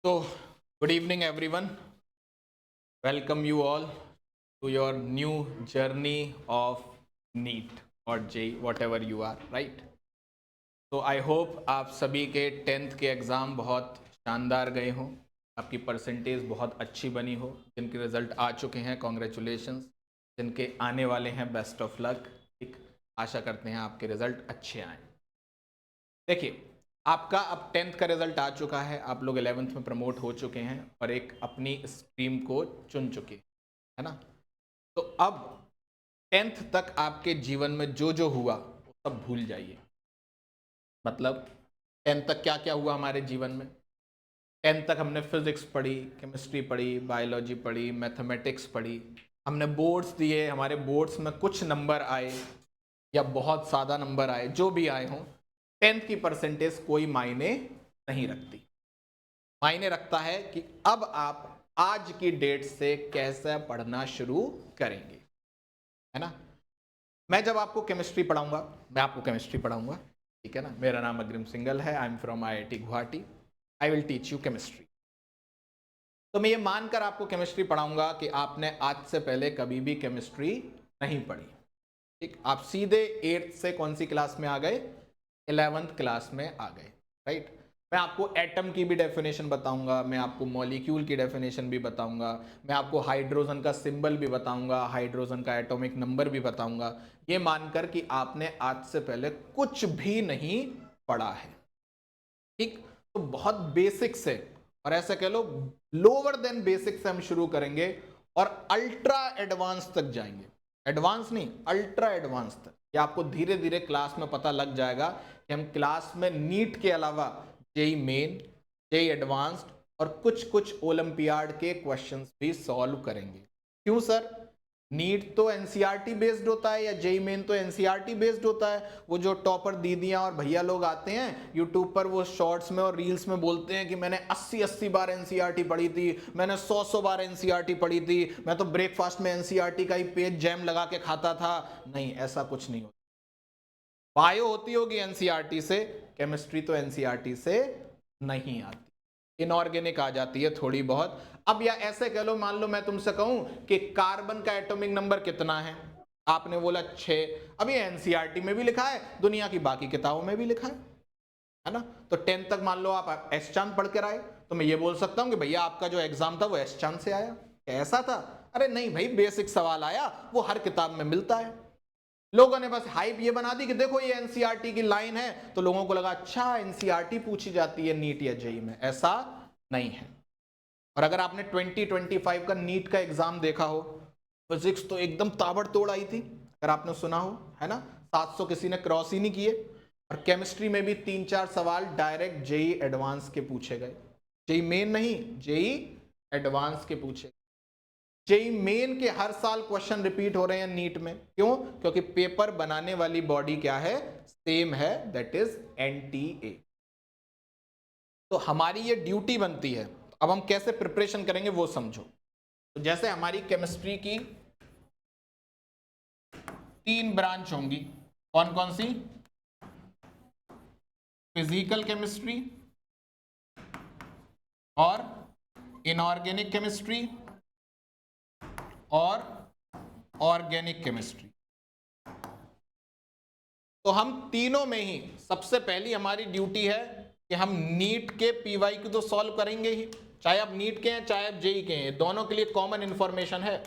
So, good evening, everyone. Welcome you all to your new journey of NEET or JEE, whatever you are, right? तो I hope आप सभी के 10th के exam बहुत शानदार गए हों, आपकी परसेंटेज बहुत अच्छी बनी हो। जिनके रिज़ल्ट आ चुके हैं कॉन्ग्रेचुलेशंस, जिनके आने वाले हैं बेस्ट ऑफ लक। ठीक, आशा करते हैं आपके रिज़ल्ट अच्छे आएँ। देखिए, आपका अब 10th का रिजल्ट आ चुका है, आप लोग 11th में प्रमोट हो चुके हैं और एक अपनी स्ट्रीम को चुन चुके है ना। तो अब 10th तक आपके जीवन में जो जो हुआ वो सब भूल जाइए। मतलब 10th तक क्या क्या हुआ हमारे जीवन में। 10th तक हमने फिजिक्स पढ़ी, केमिस्ट्री पढ़ी, बायोलॉजी पढ़ी, मैथमेटिक्स पढ़ी, हमने बोर्ड्स दिए, हमारे बोर्ड्स में कुछ नंबर आए या बहुत ज़्यादा नंबर आए, जो भी आए हों, 10th की परसेंटेज कोई मायने नहीं रखती। मायने रखता है कि अब आप आज की डेट से कैसे पढ़ना शुरू करेंगे, है ना। मैं जब आपको केमिस्ट्री पढ़ाऊंगा, मैं आपको केमिस्ट्री पढ़ाऊंगा, ठीक है ना। मेरा नाम अग्रिम सिंगल है, I am from IIT Guwahati. I will teach you chemistry. तो मैं ये मानकर आपको केमिस्ट्री पढ़ाऊंगा कि आपने आज से पहले कभी भी केमिस्ट्री नहीं पढ़ी। ठीक, आप सीधे 8th से कौन सी क्लास में आ गए, 11th क्लास में आ गए, राइट। मैं आपको एटम की भी डेफिनेशन बताऊंगा, मैं आपको मॉलिक्यूल की डेफिनेशन भी बताऊंगा, मैं आपको हाइड्रोजन का सिंबल भी बताऊंगा, हाइड्रोजन का एटॉमिक नंबर भी बताऊंगा, ये मानकर कि आपने आज से पहले कुछ भी नहीं पढ़ा है। ठीक, तो बहुत बेसिक से, और ऐसा कह लो लोअर देन बेसिक से हम शुरू करेंगे और अल्ट्रा एडवांस तक जाएंगे। एडवांस नहीं, अल्ट्रा एडवांस तक। ये आपको धीरे धीरे क्लास में पता लग जाएगा कि हम क्लास में नीट के अलावा जेई मेन, जेई एडवांस्ड और कुछ कुछ ओलंपियाड के क्वेश्चंस भी सॉल्व करेंगे। क्यों सर? नीट तो एनसीईआरटी बेस्ड होता है या जेई मेन तो एनसीईआरटी बेस्ड होता है। वो जो टॉपर दीदियां और भैया लोग आते हैं यूट्यूब पर, वो शॉर्ट्स में और रील्स में बोलते हैं कि मैंने 80-80 बार एनसीईआरटी पढ़ी थी, मैंने 100-100 बार एनसीईआरटी पढ़ी थी, मैं तो ब्रेकफास्ट में एनसीईआरटी का ही पेज जैम लगा के खाता था। नहीं, ऐसा कुछ नहीं होता। बायो होती होगी एनसीईआरटी से, केमिस्ट्री तो एनसीईआरटी से नहीं आती, इनऑर्गेनिक आ जाती है थोड़ी बहुत। अब या ऐसे कह लो, मान लो मैं तुमसे कहूं कि कार्बन का एटॉमिक नंबर कितना है, आपने बोला 6। अब ये एनसीईआरटी में भी लिखा है, दुनिया की बाकी किताबों में भी लिखा है ना। तो 10th तक मान लो आप एस चांद पढ़ कर आए, तो मैं ये बोल सकता हूं कि भैया आपका जो एग्जाम था वो एस चांद से आया। ऐसा था? अरे नहीं भाई, बेसिक सवाल आया, वो हर किताब में मिलता है। लोगों ने बस हाइप ये बना दी कि देखो ये एनसीईआरटी की लाइन है, तो लोगों को लगा अच्छा एनसीईआरटी पूछी जाती है नीट या जेईई में। ऐसा नहीं है। और अगर आपने 2025 का नीट का एग्जाम देखा हो, फिजिक्स तो एकदम ताबड़तोड़ आई थी, अगर आपने सुना हो, है ना। 700 किसी ने क्रॉस ही नहीं किए। और केमिस्ट्री में भी 3-4 सवाल डायरेक्ट जेईई एडवांस के पूछे गए। जेईई मेन नहीं, जेईई एडवांस के पूछे। जेईई मेन के हर साल क्वेश्चन रिपीट हो रहे हैं नीट में। क्यों? क्योंकि पेपर बनाने वाली बॉडी क्या है, सेम है, दैट इज एनटीए। तो हमारी ये ड्यूटी बनती है। अब हम कैसे प्रिपरेशन करेंगे वो समझो। तो जैसे हमारी केमिस्ट्री की 3 ब्रांच होंगी, कौन कौन सी? फिजिकल केमिस्ट्री और इनऑर्गेनिक केमिस्ट्री और ऑर्गेनिक केमिस्ट्री। तो हम तीनों में ही सबसे पहली हमारी ड्यूटी है कि हम नीट के पीवाईक्यू तो सॉल्व करेंगे ही, चाहे आप नीट के हैं चाहे आप जेईई के हैं, दोनों के लिए कॉमन इंफॉर्मेशन है।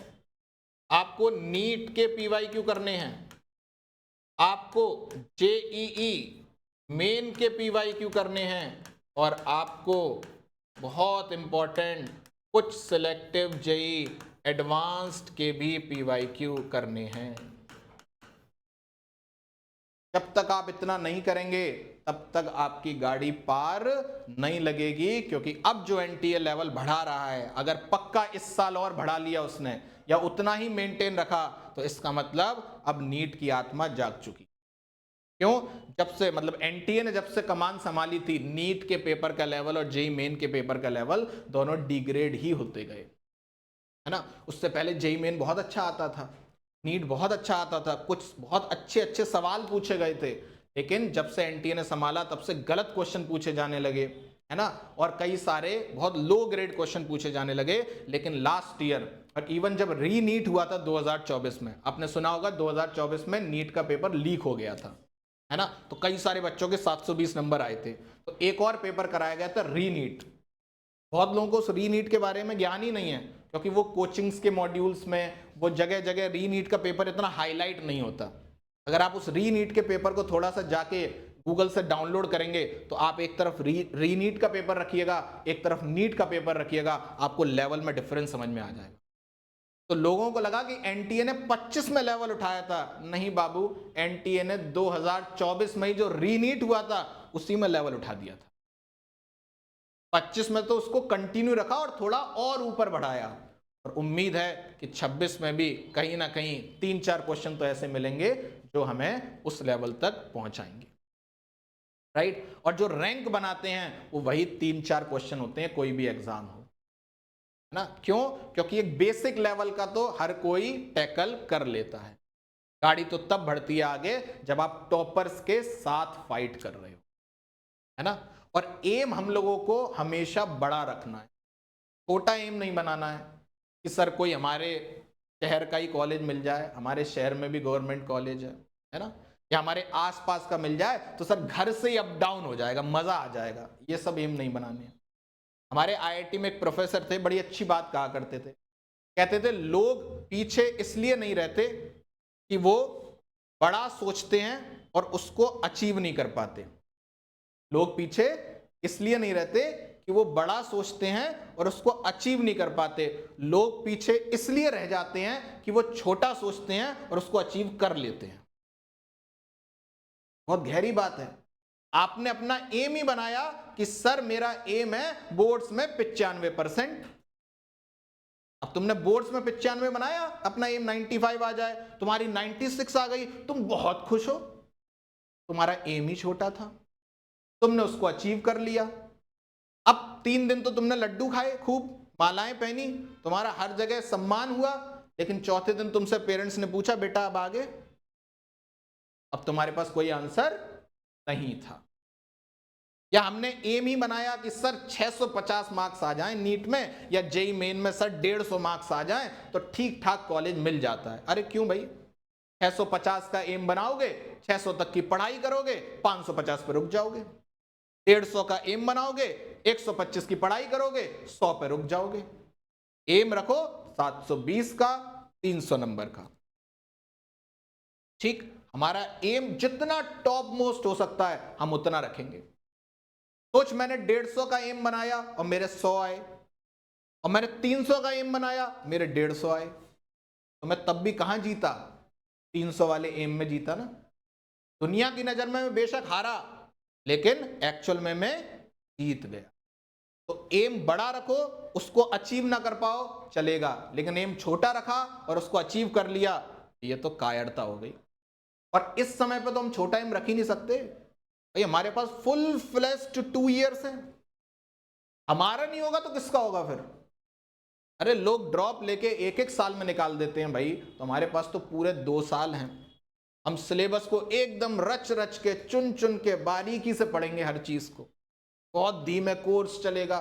आपको नीट के पीवाईक्यू करने हैं, आपको जेईई मेन के पीवाईक्यू करने हैं, और आपको बहुत इंपॉर्टेंट कुछ सिलेक्टिव जेईई एडवांस्ड के भी पीवाईक्यू करने हैं। जब तक आप इतना नहीं करेंगे तब तक आपकी गाड़ी पार नहीं लगेगी। क्योंकि अब जो एनटीए लेवल बढ़ा रहा है, अगर पक्का इस साल और बढ़ा लिया उसने या उतना ही मेंटेन रखा, तो इसका मतलब अब नीट की आत्मा जाग चुकी। क्यों? जब से मतलब एनटीए ने जब से कमान संभाली थी, नीट के पेपर का लेवल और जेईई मेन के पेपर का लेवल दोनों डिग्रेड ही होते गए, है ना। उससे पहले जेईई मेन बहुत अच्छा आता था, नीट बहुत अच्छा आता था, कुछ बहुत अच्छे अच्छे सवाल पूछे गए थे। लेकिन जब से एनटीए ने संभाला तब से गलत क्वेश्चन पूछे जाने लगे। है ना, और कई सारे बहुत लो ग्रेड क्वेश्चन पूछे जाने लगे। लेकिन लास्ट ईयर और इवन जब री नीट हुआ था 2024 में, आपने सुना होगा 2024 में नीट का पेपर लीक हो गया था, है ना, तो कई सारे बच्चों के 720 नंबर आए थे। तो एक और पेपर कराया गया था री नीट। बहुत लोगों को उस री नीट के बारे में ज्ञान ही नहीं है, क्योंकि वो कोचिंग्स के मॉड्यूल्स में वो जगह जगह री नीट का पेपर इतना हाईलाइट नहीं होता। अगर आप उस री नीट के पेपर को थोड़ा सा जाके गूगल से डाउनलोड करेंगे तो आप एक तरफ री नीट का पेपर रखिएगा, एक तरफ नीट का पेपर रखिएगा, आपको लेवल में डिफरेंस समझ में आ जाएगा। तो लोगों को लगा कि एनटीए ने 25 में लेवल उठाया था। नहीं बाबू, एनटीए ने 2024 में जो री नीट हुआ था उसी में लेवल उठा दिया था। 25 में तो उसको कंटिन्यू रखा और थोड़ा और ऊपर बढ़ाया, और उम्मीद है कि 26 में भी कहीं ना कहीं 3-4 क्वेश्चन तो ऐसे मिलेंगे जो हमें उस लेवल तक पहुंचाएंगे, राइट। और जो रैंक बनाते हैं वो वही 3-4 क्वेश्चन होते हैं, कोई भी एग्जाम हो, है ना। क्यों? क्योंकि एक बेसिक लेवल का तो हर कोई टैकल कर लेता है। गाड़ी तो तब बढ़ती है आगे जब आप टॉपर्स के साथ फाइट कर रहे हो, है ना। और एम हम लोगों को हमेशा बड़ा रखना है, छोटा एम नहीं बनाना है कि सर कोई हमारे शहर का ही कॉलेज मिल जाए, हमारे शहर में भी गवर्नमेंट कॉलेज है ना, या हमारे आसपास का मिल जाए तो सर घर से ही अप डाउन हो जाएगा, मजा आ जाएगा। ये सब एम नहीं बनाने हैं। हमारे आईआईटी में एक प्रोफेसर थे, बड़ी अच्छी बात कहा करते थे, कहते थे लोग पीछे इसलिए नहीं रहते कि वो बड़ा सोचते हैं और उसको अचीव नहीं कर पाते। लोग पीछे इसलिए नहीं रहते कि वो बड़ा सोचते हैं और उसको अचीव नहीं कर पाते। लोग पीछे इसलिए रह जाते हैं कि वो छोटा सोचते हैं और उसको अचीव कर लेते हैं। बहुत गहरी बात है। आपने अपना एम ही बनाया कि सर मेरा एम है बोर्ड्स में 95%। अब तुमने बोर्ड्स में 95 बनाया, अपना एम 95 आ जाए, तुम्हारी 96 आ गई, तुम बहुत खुश हो। तुम्हारा एम ही छोटा था, तुमने उसको अचीव कर लिया। अब 3 दिन तो तुमने लड्डू खाए, खूब मालाएं पहनी, तुम्हारा हर जगह सम्मान हुआ, लेकिन चौथे दिन तुमसे पेरेंट्स ने पूछा बेटा अब आगे, अब तुम्हारे पास कोई आंसर नहीं था। या हमने एम ही बनाया कि सर 650 मार्क्स आ जाएं नीट में, या जेई मेन में सर 150 मार्क्स आ जाएं तो ठीक ठाक कॉलेज मिल जाता है। अरे क्यों भाई, 650 का एम बनाओगे, 600 तक की पढ़ाई करोगे, 550 पे रुक जाओगे। 150 का एम बनाओगे, 125 की पढ़ाई करोगे, 100 पे रुक जाओगे। एम रखो 720 का, 300 नंबर का। ठीक, हमारा एम जितना टॉप मोस्ट हो सकता है हम उतना रखेंगे। सोच, मैंने 150 का एम बनाया और मेरे 100 आए, और मैंने 300 का एम बनाया, मेरे 150 आए, तो मैं तब भी कहां जीता? 300 वाले एम में जीता ना। दुनिया की नजर में मैं बेशक हारा, लेकिन एक्चुअल में मैं जीत गया। तो एम बड़ा रखो, उसको अचीव ना कर पाओ चलेगा, लेकिन एम छोटा रखा और उसको अचीव कर लिया, ये तो कायरता हो गई। और इस समय पे तो हम छोटा एम रख ही नहीं सकते भाई, हमारे पास फुल फ्लेश्ड 2 इयर्स है। हमारा नहीं होगा तो किसका होगा फिर? अरे लोग ड्रॉप लेके 1-1 साल में निकाल देते हैं भाई, तो हमारे पास तो पूरे 2 साल हैं। हम सिलेबस को एकदम रच रच के, चुन चुन के, बारीकी से पढ़ेंगे हर चीज को। बहुत धीमे कोर्स चलेगा,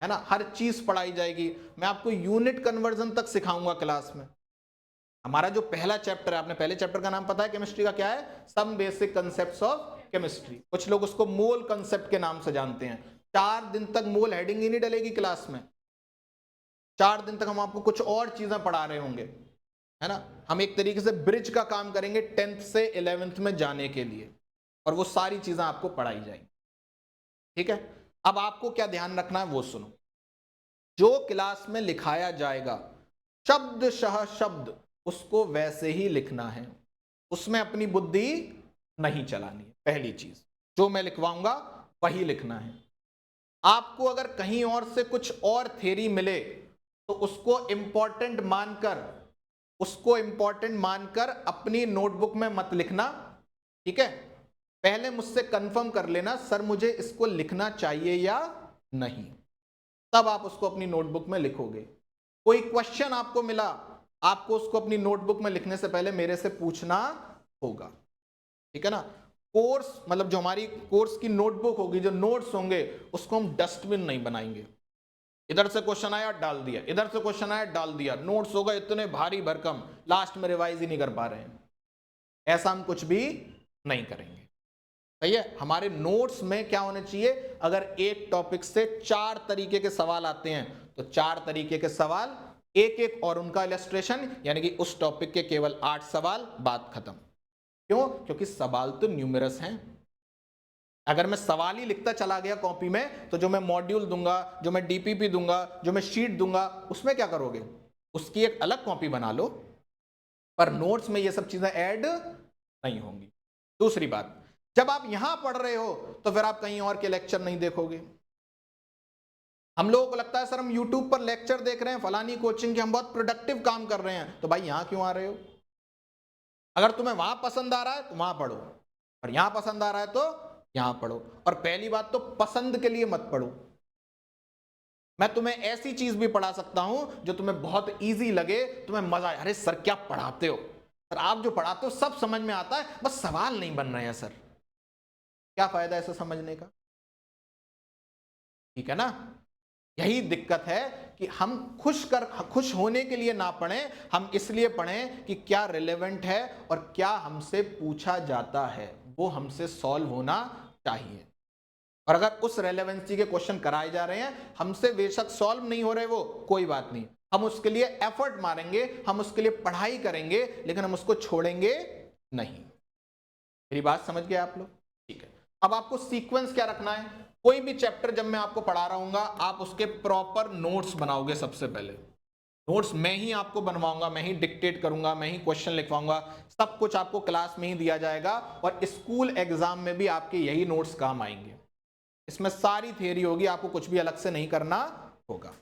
है ना, हर चीज पढ़ाई जाएगी। मैं आपको यूनिट कन्वर्जन तक सिखाऊंगा क्लास में। हमारा जो पहला चैप्टर है, आपने पहले चैप्टर का नाम पता है केमिस्ट्री का क्या है? Some basic concepts of chemistry. कुछ लोग उसको मोल कंसेप्ट के नाम से जानते हैं। 4 दिन तक मोल हेडिंग ही नहीं डलेगी क्लास में। 4 दिन तक हम आपको कुछ और चीजें पढ़ा रहे होंगे, है ना। हम एक तरीके से ब्रिज का काम करेंगे 10th से 11th में जाने के लिए, और वो सारी चीजें आपको पढ़ाई जाएंगी, ठीक है। अब आपको क्या ध्यान रखना है वो सुनो। जो क्लास में लिखाया जाएगा शब्दशः शब्द उसको वैसे ही लिखना है, उसमें अपनी बुद्धि नहीं चलानी है। पहली चीज, जो मैं लिखवाऊंगा वही लिखना है। आपको अगर कहीं और से कुछ और थ्योरी मिले तो उसको इंपॉर्टेंट मानकर अपनी नोटबुक में मत लिखना, ठीक है। पहले मुझसे कंफर्म कर लेना सर मुझे इसको लिखना चाहिए या नहीं, तब आप उसको अपनी नोटबुक में लिखोगे। कोई क्वेश्चन आपको मिला, आपको उसको अपनी नोटबुक में लिखने से पहले मेरे से पूछना होगा, ठीक है ना। कोर्स मतलब जो हमारी कोर्स की नोटबुक होगी, जो नोट्स होंगे, उसको हम डस्टबिन नहीं बनाएंगे। इधर से क्वेश्चन आया डाल दिया, इधर से क्वेश्चन आया डाल दिया, नोट्स हो गए इतने भारी भरकम, लास्ट में रिवाइज ही नहीं कर पा रहे हैं। ऐसा हम कुछ भी नहीं करेंगे। सही है। हमारे नोट्स में क्या होने चाहिए, अगर एक टॉपिक से 4 तरीके के सवाल आते हैं तो 4 तरीके के सवाल, एक एक और उनका इलस्ट्रेशन, यानी कि उस टॉपिक के केवल 8 सवाल, बात खत्म। क्यों? क्योंकि सवाल तो न्यूमेरस हैं। अगर मैं सवाल ही लिखता चला गया कॉपी में, तो जो मैं मॉड्यूल दूंगा, जो मैं डीपीपी दूंगा, जो मैं शीट दूंगा, उसमें क्या करोगे? उसकी एक अलग कॉपी बना लो, पर नोट्स में ये सब चीजें ऐड नहीं होंगी। दूसरी बात, जब आप यहां पढ़ रहे हो तो फिर आप कहीं और के लेक्चर नहीं देखोगे। हम लोगों को लगता है सर हम यूट्यूब पर लेक्चर देख रहे हैं फलानी कोचिंग के, हम बहुत प्रोडक्टिव काम कर रहे हैं, तो भाई यहां क्यों आ रहे हो? अगर तुम्हें वहां पसंद आ रहा है तो वहां पढ़ो, और यहां पसंद आ रहा है तो यहां पढ़ो। और पहली बात तो पसंद के लिए मत पढ़ो। मैं तुम्हें ऐसी चीज भी पढ़ा सकता हूं जो तुम्हें बहुत इजी लगे, तुम्हें मजा आए, अरे सर क्या पढ़ाते हो, सर आप जो पढ़ाते हो सब समझ में आता है, बस सवाल नहीं बन रहे हैं सर। क्या फायदा ऐसा समझने का? ठीक है ना? यही दिक्कत है कि हम खुश होने के लिए ना पढ़ें, हम इसलिए पढ़ें कि क्या रिलेवेंट है और क्या हमसे पूछा जाता है, वो हमसे सॉल्व होना चाहिए। और अगर उस रेलेवेंसी के क्वेश्चन कराए जा रहे हैं, हमसे बेशक सॉल्व नहीं हो रहे वो, कोई बात नहीं, हम उसके लिए एफर्ट मारेंगे, हम उसके लिए पढ़ाई करेंगे, लेकिन हम उसको छोड़ेंगे नहीं। मेरी बात समझ गए आप लोग? ठीक है। अब आपको सीक्वेंस क्या रखना है, कोई भी चैप्टर जब मैं आपको पढ़ा रहा हूँ, आप उसके प्रॉपर नोट्स बनाओगे। सबसे पहले नोट्स मैं ही आपको बनवाऊंगा, मैं ही डिक्टेट करूंगा, मैं ही क्वेश्चन लिखवाऊंगा, सब कुछ आपको क्लास में ही दिया जाएगा, और स्कूल एग्जाम में भी आपके यही नोट्स काम आएंगे। इसमें सारी थियरी होगी, आपको कुछ भी अलग से नहीं करना होगा।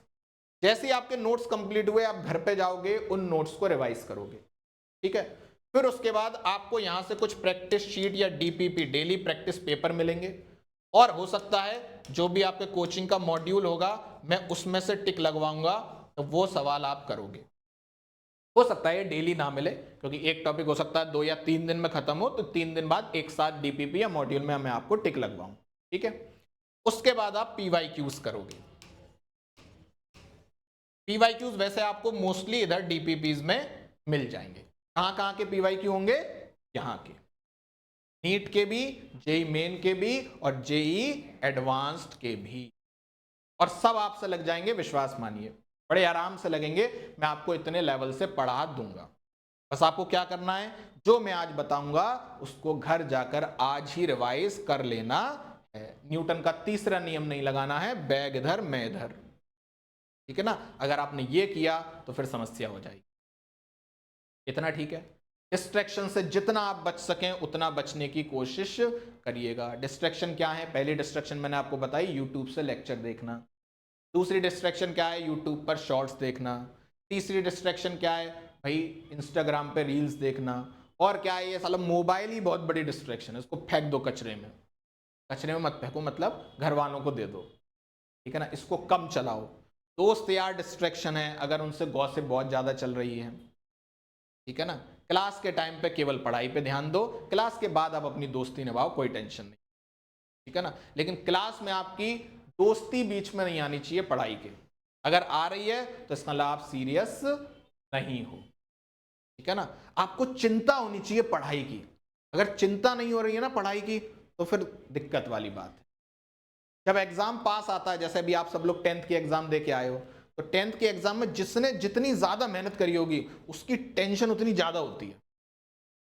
जैसे ही आपके नोट्स कंप्लीट हुए, आप घर पे जाओगे, उन नोट्स को रिवाइज करोगे। ठीक है। फिर उसके बाद आपको यहां से कुछ प्रैक्टिस शीट या डीपीपी, डेली प्रैक्टिस पेपर मिलेंगे, और हो सकता है जो भी आपके कोचिंग का मॉड्यूल होगा मैं उसमें से टिक लगवाऊंगा, तो वो सवाल आप करोगे। हो सकता है ये डेली ना मिले, क्योंकि एक टॉपिक हो सकता है 2 या 3 दिन में खत्म हो, तो 3 दिन बाद एक साथ डीपीपी या मॉड्यूल में मैं आपको टिक लगवाऊं। ठीक है। उसके बाद आप पीवाईक्यूज करोगे। पीवाईक्यूज वैसे आपको मोस्टली इधर डीपीपीज में मिल जाएंगे। कहां के पीवाईक्यू होंगे? यहां के, नीट के भी, जेई मेन के भी, और जेई एडवांस्ड के भी, और सब आपसे लग जाएंगे, विश्वास मानिए, बड़े आराम से लगेंगे। मैं आपको इतने लेवल से पढ़ा दूंगा। बस आपको क्या करना है, जो मैं आज बताऊंगा उसको घर जाकर आज ही रिवाइज कर लेना है। न्यूटन का तीसरा नियम नहीं लगाना है, बैग इधर मैं इधर। ठीक है ना? अगर आपने ये किया तो फिर समस्या हो जाएगी। इतना ठीक है? डिस्ट्रैक्शन से जितना आप बच सकें उतना बचने की कोशिश करिएगा। डिस्ट्रैक्शन क्या है? पहली डिस्ट्रैक्शन मैंने आपको बताई, यूट्यूब से लेक्चर देखना। दूसरी डिस्ट्रैक्शन क्या है? यूट्यूब पर शॉर्ट्स देखना। तीसरी डिस्ट्रैक्शन क्या है भाई? इंस्टाग्राम पे रील्स देखना। और क्या है? ये साला मोबाइल ही बहुत बड़ी डिस्ट्रैक्शन है, उसको फेंक दो कचरे में। कचरे में मत फेंको, मतलब घर वालों को दे दो। ठीक है ना? इसको कम चलाओ। दोस्त यार डिस्ट्रैक्शन है, अगर उनसे गॉसिप बहुत ज़्यादा चल रही है। ठीक है ना? क्लास के टाइम पे केवल पढ़ाई पे ध्यान दो, क्लास के बाद आप अपनी दोस्ती निभाओ, कोई टेंशन नहीं। ठीक है ना? लेकिन क्लास में आपकी दोस्ती बीच में नहीं आनी चाहिए पढ़ाई के। अगर आ रही है तो इसका मतलब आप सीरियस नहीं हो। ठीक है ना? आपको चिंता होनी चाहिए पढ़ाई की। अगर चिंता नहीं हो रही है ना पढ़ाई की, तो फिर दिक्कत वाली बात है। जब एग्जाम पास आता है, जैसे अभी आप सब लोग 10th की एग्जाम दे के आए हो, तो 10th के एग्जाम में जिसने जितनी ज्यादा मेहनत करी होगी उसकी टेंशन उतनी ज्यादा होती है,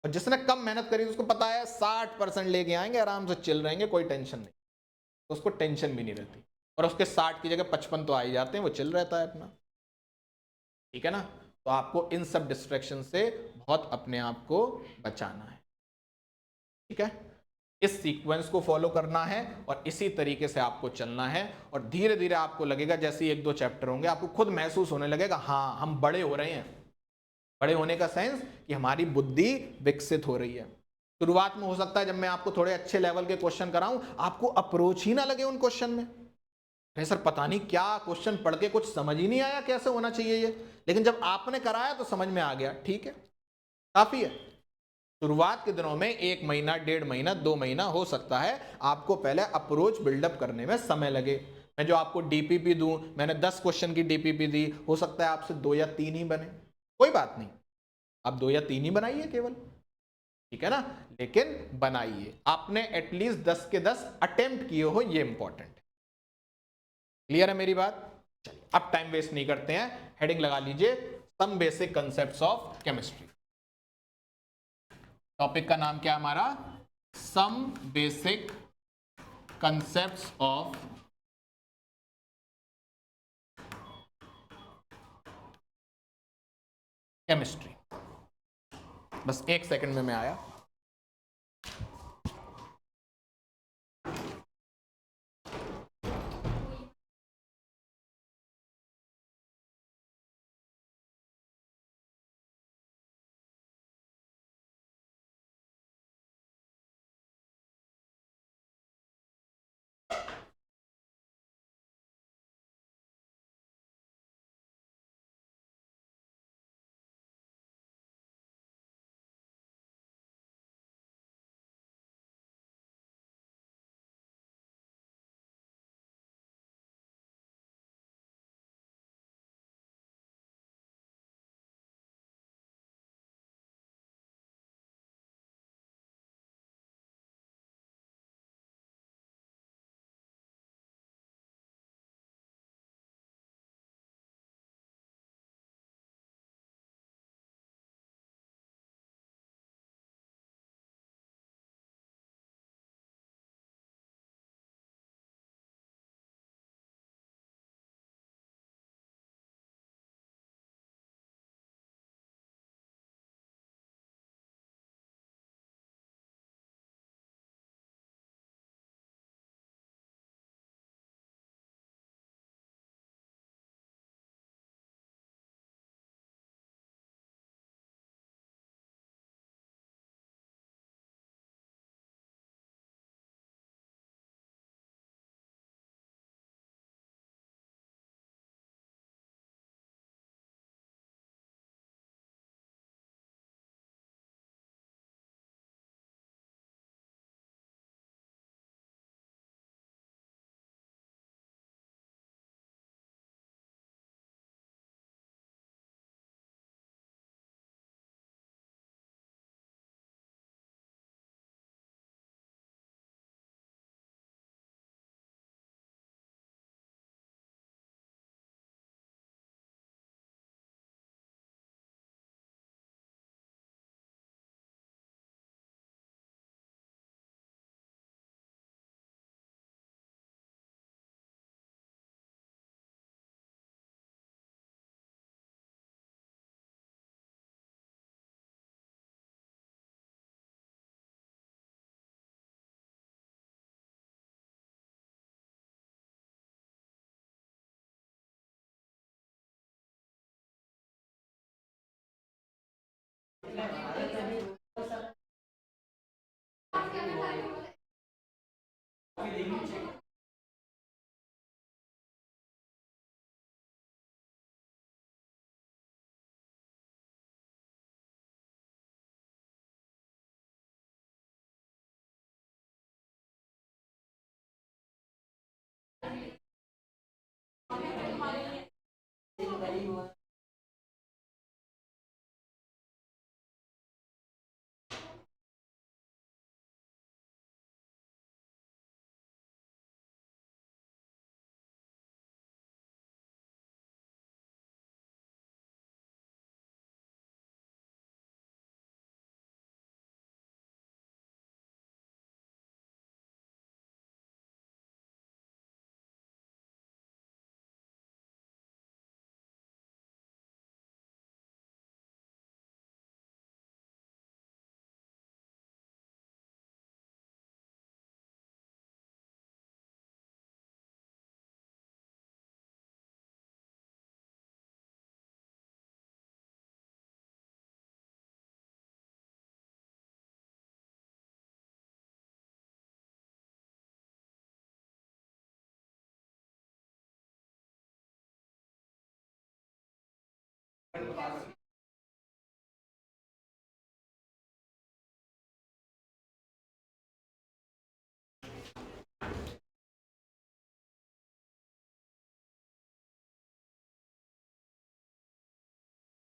और जिसने कम मेहनत करी उसको पता है 60% लेके आएंगे, आराम से चिल रहेंगे, कोई टेंशन नहीं, तो उसको टेंशन भी नहीं रहती। और उसके 60 की जगह 55 तो आ ही जाते हैं, वो चिल रहता है अपना। ठीक है ना? तो आपको इन सब डिस्ट्रैक्शन से बहुत अपने आप को बचाना है। ठीक है? इस सीक्वेंस को फॉलो करना है और इसी तरीके से आपको चलना है, और धीरे धीरे आपको लगेगा, जैसे ही 1-2 चैप्टर होंगे आपको खुद महसूस होने लगेगा, हाँ हम बड़े हो रहे हैं। बड़े होने का सेंस कि हमारी बुद्धि विकसित हो रही है। शुरुआत में हो सकता है जब मैं आपको थोड़े अच्छे लेवल के क्वेश्चन कराऊं, आपको अप्रोच ही ना लगे उन क्वेश्चन में, अरे सर पता नहीं क्या क्वेश्चन पढ़ के कुछ समझ ही नहीं आया कैसे होना चाहिए ये, लेकिन जब आपने कराया तो समझ में आ गया। ठीक है, काफी है। शुरुआत के दिनों में 1 महीना, 1.5 महीना, 2 महीना हो सकता है आपको पहले अप्रोच बिल्डअप करने में समय लगे। मैं जो आपको डीपीपी दूं, मैंने 10 क्वेश्चन की डीपीपी दी, हो सकता है आपसे 2 या 3 ही बने, कोई बात नहीं, आप 2 या 3 ही बनाइए केवल, ठीक है ना, लेकिन बनाइए, आपने एटलीस्ट 10 के 10 अटेम्प्ट किए हो, ये इंपॉर्टेंट है। क्लियर है मेरी बात? चलिए अब टाइम वेस्ट नहीं करते हैं, हेडिंग लगा लीजिए, some basic concepts of chemistry. Topic का नाम क्या है हमारा? Some basic concepts of chemistry. बस 1 सेकंड में मैं आया।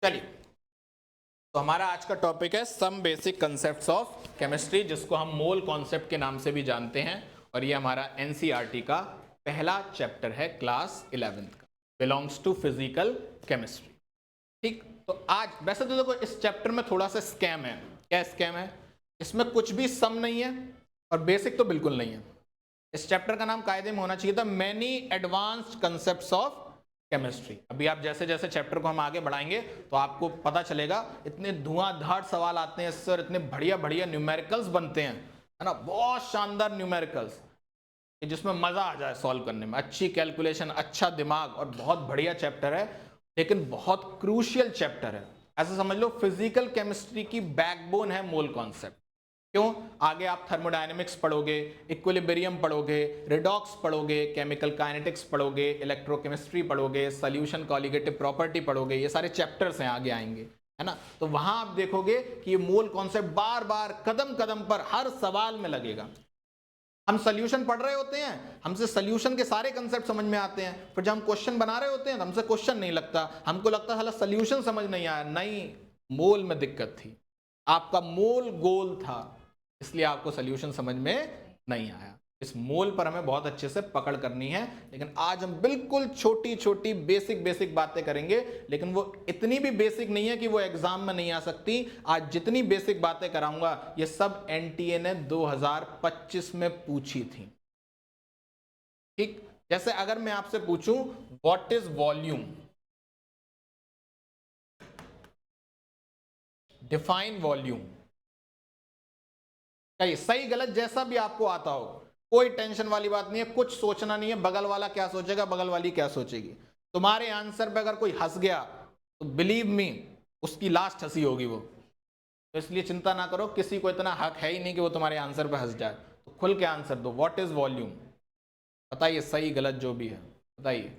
चलिए, तो हमारा आज का टॉपिक है some basic concepts of chemistry, जिसको हम मोल कॉन्सेप्ट के नाम से भी जानते हैं, और ये हमारा एनसीईआरटी का पहला चैप्टर है क्लास 11th का, बिलोंग्स टू फिजिकल केमिस्ट्री। ठीक, तो आज वैसे तो देखो इस चैप्टर में थोड़ा सा स्कैम है। क्या स्कैम है? इसमें कुछ भी सम नहीं है और बेसिक तो बिल्कुल नहीं है। इस चैप्टर का नाम कायदे में होना चाहिए था many advanced concepts of chemistry. अभी आप जैसे जैसे चैप्टर को हम आगे बढ़ाएंगे तो आपको पता चलेगा, इतने धुआंधार सवाल आते हैं सर, इतने बढ़िया बढ़िया न्यूमेरिकल्स बनते हैं, है ना, बहुत शानदार न्यूमेरिकल्स जिसमें मजा आ जाए सॉल्व करने में, अच्छी कैलकुलेशन, अच्छा दिमाग, और बहुत बढ़िया चैप्टर है, लेकिन बहुत क्रूशियल चैप्टर है। ऐसा समझ लो फिजिकल केमिस्ट्री की बैकबोन है मोल कॉन्सेप्ट। क्यों? आगे आप थर्मोडायनेमिक्स पढ़ोगे, इक्विलिब्रियम पढ़ोगे, रिडॉक्स पढ़ोगे, केमिकल काइनेटिक्स पढ़ोगे, इलेक्ट्रोकेमिस्ट्री पढ़ोगे, सॉल्यूशन कॉलिगेटिव प्रॉपर्टी पढ़ोगे, ये सारे चैप्टर्स हैं आगे आएंगे, है ना। तो वहां आप देखोगे कि ये मोल कॉन्सेप्ट बार बार कदम कदम पर हर सवाल में लगेगा। हम सॉल्यूशन पढ़ रहे होते हैं, हमसे सॉल्यूशन के सारे कंसेप्ट समझ में आते हैं, फिर जब हम क्वेश्चन बना रहे होते हैं तो हमसे क्वेश्चन नहीं लगता, हमको लगता है सॉल्यूशन समझ नहीं आया। नहीं, मोल में दिक्कत थी, आपका मोल गोल था, इसलिए आपको सॉल्यूशन समझ में नहीं आया। इस मोल पर हमें बहुत अच्छे से पकड़ करनी है, लेकिन आज हम बिल्कुल छोटी छोटी बेसिक बेसिक बातें करेंगे, लेकिन वो इतनी भी बेसिक नहीं है कि वो एग्जाम में नहीं आ सकती। आज जितनी बेसिक बातें कराऊंगा ये सब एनटीए ने 2025 में पूछी थी। ठीक, जैसे अगर मैं आपसे पूछूं what is volume, define volume, सही गलत जैसा भी आपको आता हो, कोई टेंशन वाली बात नहीं है, कुछ सोचना नहीं है बगल वाला क्या सोचेगा, बगल वाली क्या सोचेगी। तुम्हारे आंसर पे अगर कोई हंस गया तो बिलीव मी उसकी लास्ट हंसी होगी वो। तो इसलिए चिंता ना करो, किसी को इतना हक है ही नहीं कि वो तुम्हारे आंसर पे हंस जाए। तो खुल के आंसर दो, व्हाट इज वॉल्यूम, बताइए, सही गलत जो भी है बताइए।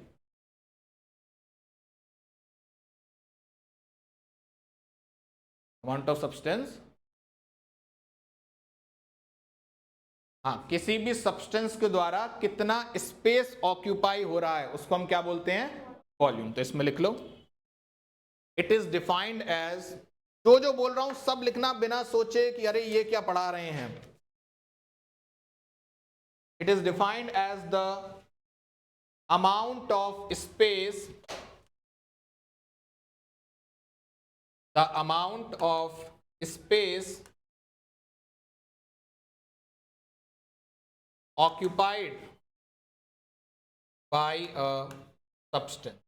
अमाउंट ऑफ सब्सटेंस, हाँ, किसी भी सब्सटेंस के द्वारा कितना स्पेस ऑक्यूपाई हो रहा है उसको हम क्या बोलते हैं? वॉल्यूम। तो इसमें लिख लो, इट इज डिफाइंड एज, जो बोल रहा हूं सब लिखना बिना सोचे कि अरे ये क्या पढ़ा रहे हैं। It is defined as the amount of space, the amount of space occupied by a substance।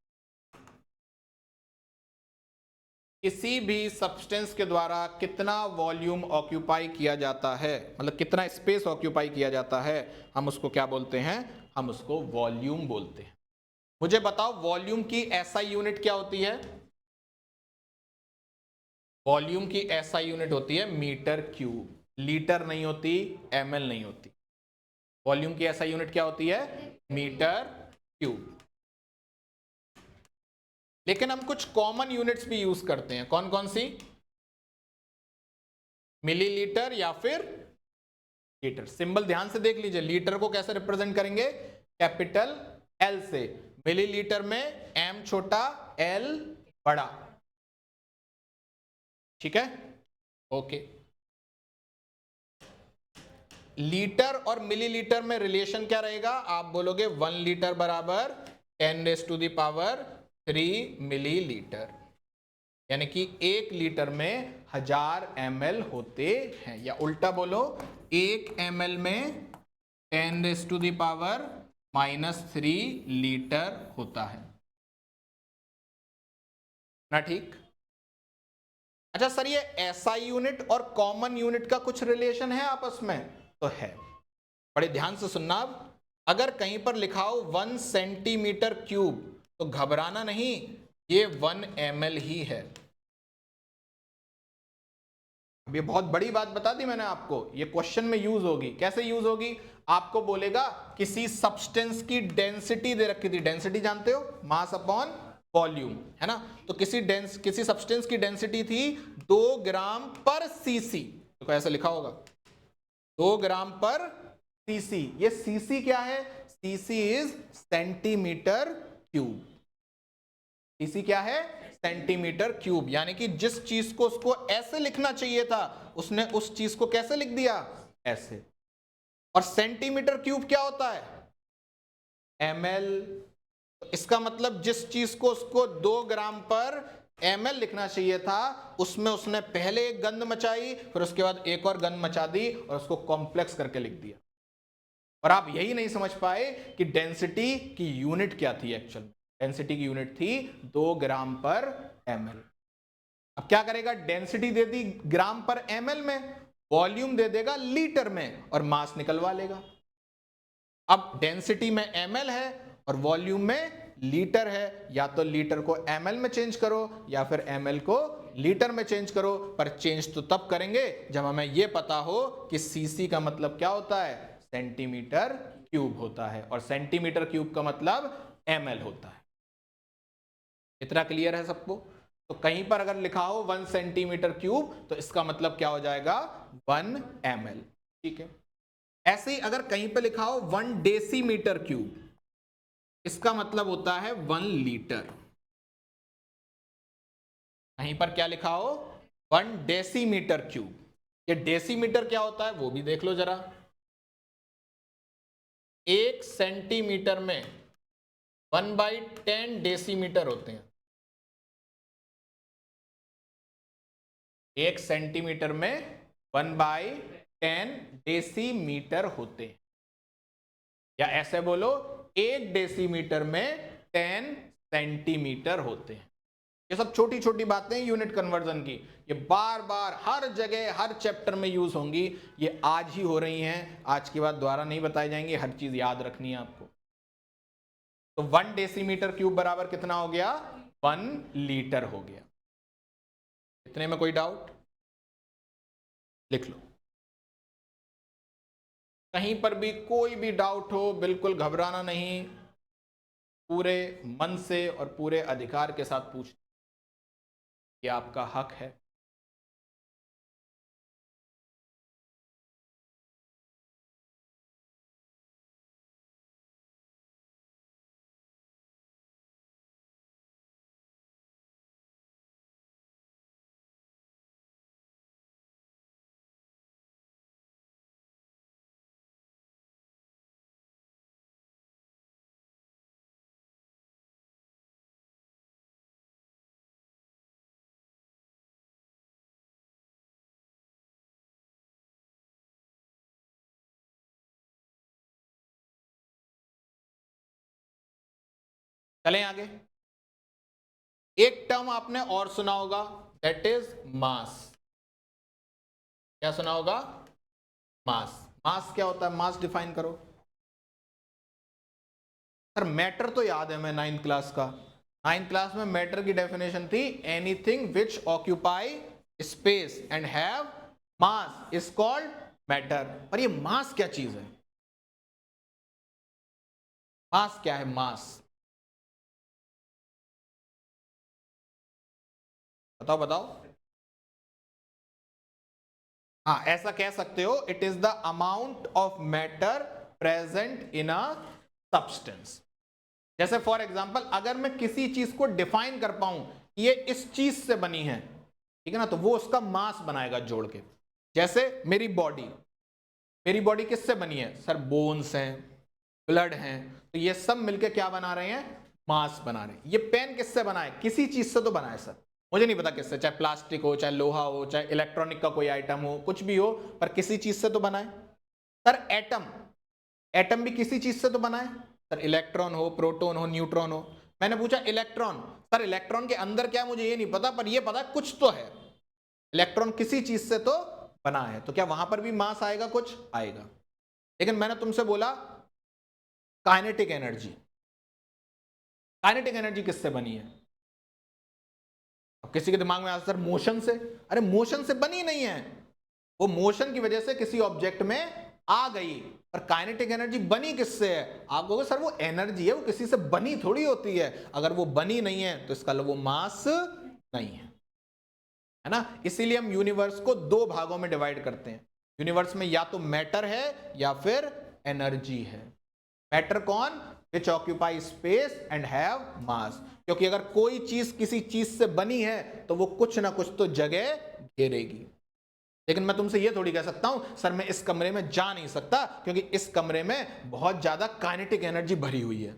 किसी भी सब्सटेंस के द्वारा कितना वॉल्यूम ऑक्यूपाई किया जाता है, मतलब कितना स्पेस ऑक्यूपाई किया जाता है, हम उसको क्या बोलते हैं? हम उसको वॉल्यूम बोलते हैं। मुझे बताओ वॉल्यूम की एसआई यूनिट क्या होती है? वॉल्यूम की एसआई यूनिट होती है मीटर क्यूब, लीटर नहीं होती, एमएल नहीं होती। वॉल्यूम की एसआई यूनिट क्या होती है? Metre cube. लेकिन हम कुछ कॉमन यूनिट्स भी यूज करते हैं, कौन कौन सी? मिलीलीटर या फिर लीटर। सिंबल ध्यान से देख लीजिए, लीटर को कैसे रिप्रेजेंट करेंगे? कैपिटल एल से। मिलीलीटर में एम छोटा एल बड़ा, ठीक है, ओके। लीटर और मिलीलीटर में रिलेशन क्या रहेगा? आप बोलोगे 1 लीटर बराबर 10⁻³ मिलीलीटर, यानी कि 1 लीटर में 1000 ml होते हैं। या उल्टा बोलो, 1 ml में 10⁻³ लीटर होता है ना, ठीक। अच्छा सर, ये एसआई यूनिट और कॉमन यूनिट का कुछ रिलेशन है आपस में? तो है, बड़े ध्यान से सुनना। अब अगर कहीं पर लिखा हो 1 सेंटीमीटर क्यूब तो घबराना नहीं, ये 1 ml ही है। अब ये बहुत बड़ी बात बता दी मैंने आपको, ये क्वेश्चन में यूज होगी। कैसे यूज होगी? आपको बोलेगा किसी सब्सटेंस की डेंसिटी दे रखी थी, डेंसिटी जानते हो, मास अपॉन वॉल्यूम, है ना। तो किसी सब्सटेंस की डेंसिटी थी 2 ग्राम पर सीसी, तो कैसे लिखा होगा? 2 ग्राम पर सीसी। ये सीसी क्या है? CC is centimetre cube. CC क्या है? Centimetre cube. यानी कि जिस चीज को उसको ऐसे लिखना चाहिए था उसने उस चीज को कैसे लिख दिया? ऐसे। और सेंटीमीटर क्यूब क्या होता है? ml। इसका मतलब जिस चीज को उसको 2 ग्राम पर ml लिखना चाहिए था उसमें उसने पहले एक गंध मचाई, फिर उसके बाद एक और गंध मचा दी और उसको कॉम्प्लेक्स करके लिख दिया। और आप यही नहीं समझ पाए कि डेंसिटी की यूनिट क्या थी। एक्चुअल डेंसिटी की यूनिट थी 2 ग्राम पर ml। अब क्या करेगा? डेंसिटी दे दी ग्राम पर ml में, वॉल्यूम दे देगा लीटर में और मास निकलवा लेगा। अब डेंसिटी में ml है और वॉल्यूम में लीटर है, या तो लीटर को ml में चेंज करो या फिर ml को लीटर में चेंज करो, पर चेंज तो तब करेंगे जब हमें यह पता हो कि सीसी का मतलब क्या होता है? सेंटीमीटर क्यूब होता है, और सेंटीमीटर क्यूब का मतलब ml होता है। इतना क्लियर है सबको? तो कहीं पर अगर लिखा हो 1 सेंटीमीटर क्यूब तो इसका मतलब क्या हो जाएगा? 1 ml। ठीक है। ऐसे ही अगर कहीं पर लिखा हो 1 डेसीमीटर क्यूब, इसका मतलब होता है 1 लीटर। कहीं पर क्या लिखा हो? 1 डेसीमीटर क्यूब। ये डेसीमीटर क्या होता है वो भी देख लो जरा। 1 सेंटीमीटर में 1/10 डेसीमीटर होते हैं। 1 सेंटीमीटर में 1/10 डेसीमीटर होते हैं। या ऐसे बोलो 1 डेसीमीटर में 10 सेंटीमीटर होते हैं। ये सब छोटी छोटी बातें यूनिट कन्वर्जन की, ये बार बार हर जगह हर चैप्टर में यूज होंगी। ये आज ही हो रही हैं, आज के बाद दोबारा नहीं बताई जाएंगी। हर चीज याद रखनी है आपको। तो 1 डेसीमीटर क्यूब बराबर कितना हो गया? 1 लीटर हो गया। इतने में कोई डाउट? लिख लो। कहीं पर भी कोई भी डाउट हो बिल्कुल घबराना नहीं, पूरे मन से और पूरे अधिकार के साथ पूछना, ये आपका हक है। चलें आगे। एक टर्म आपने और सुना होगा, दैट इज मास। क्या सुना होगा? मास। मास क्या होता है? मास डिफाइन करो। सर मैटर तो याद है, मैं 9th क्लास का। 9th क्लास में मैटर की डेफिनेशन थी anything which occupy space and have mass is called matter. पर ये मास क्या चीज है? मास क्या है? मास बताओ बताओ। हाँ ऐसा कह सकते हो, it is the amount of matter present in a substance. जैसे फॉर एग्जांपल अगर मैं किसी चीज को डिफाइन कर पाऊं ये इस चीज से बनी है, ठीक है ना, तो वो उसका मास बनाएगा जोड़ के। जैसे मेरी बॉडी, मेरी बॉडी किससे बनी है? सर बोन्स हैं, ब्लड हैं, तो ये सब मिलके क्या बना रहे हैं? मास बना रहे हैं। ये पेन किससे बना है? किसी चीज से तो बना है सर, मुझे नहीं पता किससे, चाहे प्लास्टिक हो, चाहे लोहा हो, चाहे इलेक्ट्रॉनिक का कोई आइटम हो, कुछ भी हो, पर किसी चीज से तो बना है। सर एटम, एटम भी किसी चीज से तो बना है। सर इलेक्ट्रॉन हो, प्रोटॉन हो, न्यूट्रॉन हो। मैंने पूछा इलेक्ट्रॉन, सर इलेक्ट्रॉन के अंदर क्या मुझे ये नहीं पता, पर ये पता कुछ तो है। इलेक्ट्रॉन किसी चीज से तो बना है, तो क्या वहां पर भी मास आएगा? कुछ आएगा। लेकिन मैंने तुमसे बोला काइनेटिक एनर्जी, काइनेटिक एनर्जी किससे बनी है? अब किसी के दिमाग में आता सर मोशन से। अरे मोशन से बनी नहीं है, वो मोशन की वजह से किसी ऑब्जेक्ट में आ गई। पर काइनेटिक एनर्जी बनी किससे है? आप कहोगे सर वो एनर्जी है, वो किसी से बनी थोड़ी होती है। अगर वो बनी नहीं है तो इसका वो मास नहीं है ना। इसीलिए हम यूनिवर्स को 2 भागों में डिवाइड करते हैं। यूनिवर्स में या तो मैटर है या फिर एनर्जी है। मैटर कौन? which occupy space and have mass। क्योंकि अगर कोई चीज किसी चीज से बनी है तो वो कुछ ना कुछ तो जगह घेरेगी। लेकिन मैं तुमसे ये थोड़ी कह सकता हूं सर मैं इस कमरे में जा नहीं सकता क्योंकि इस कमरे में बहुत ज्यादा काइनेटिक एनर्जी भरी हुई है,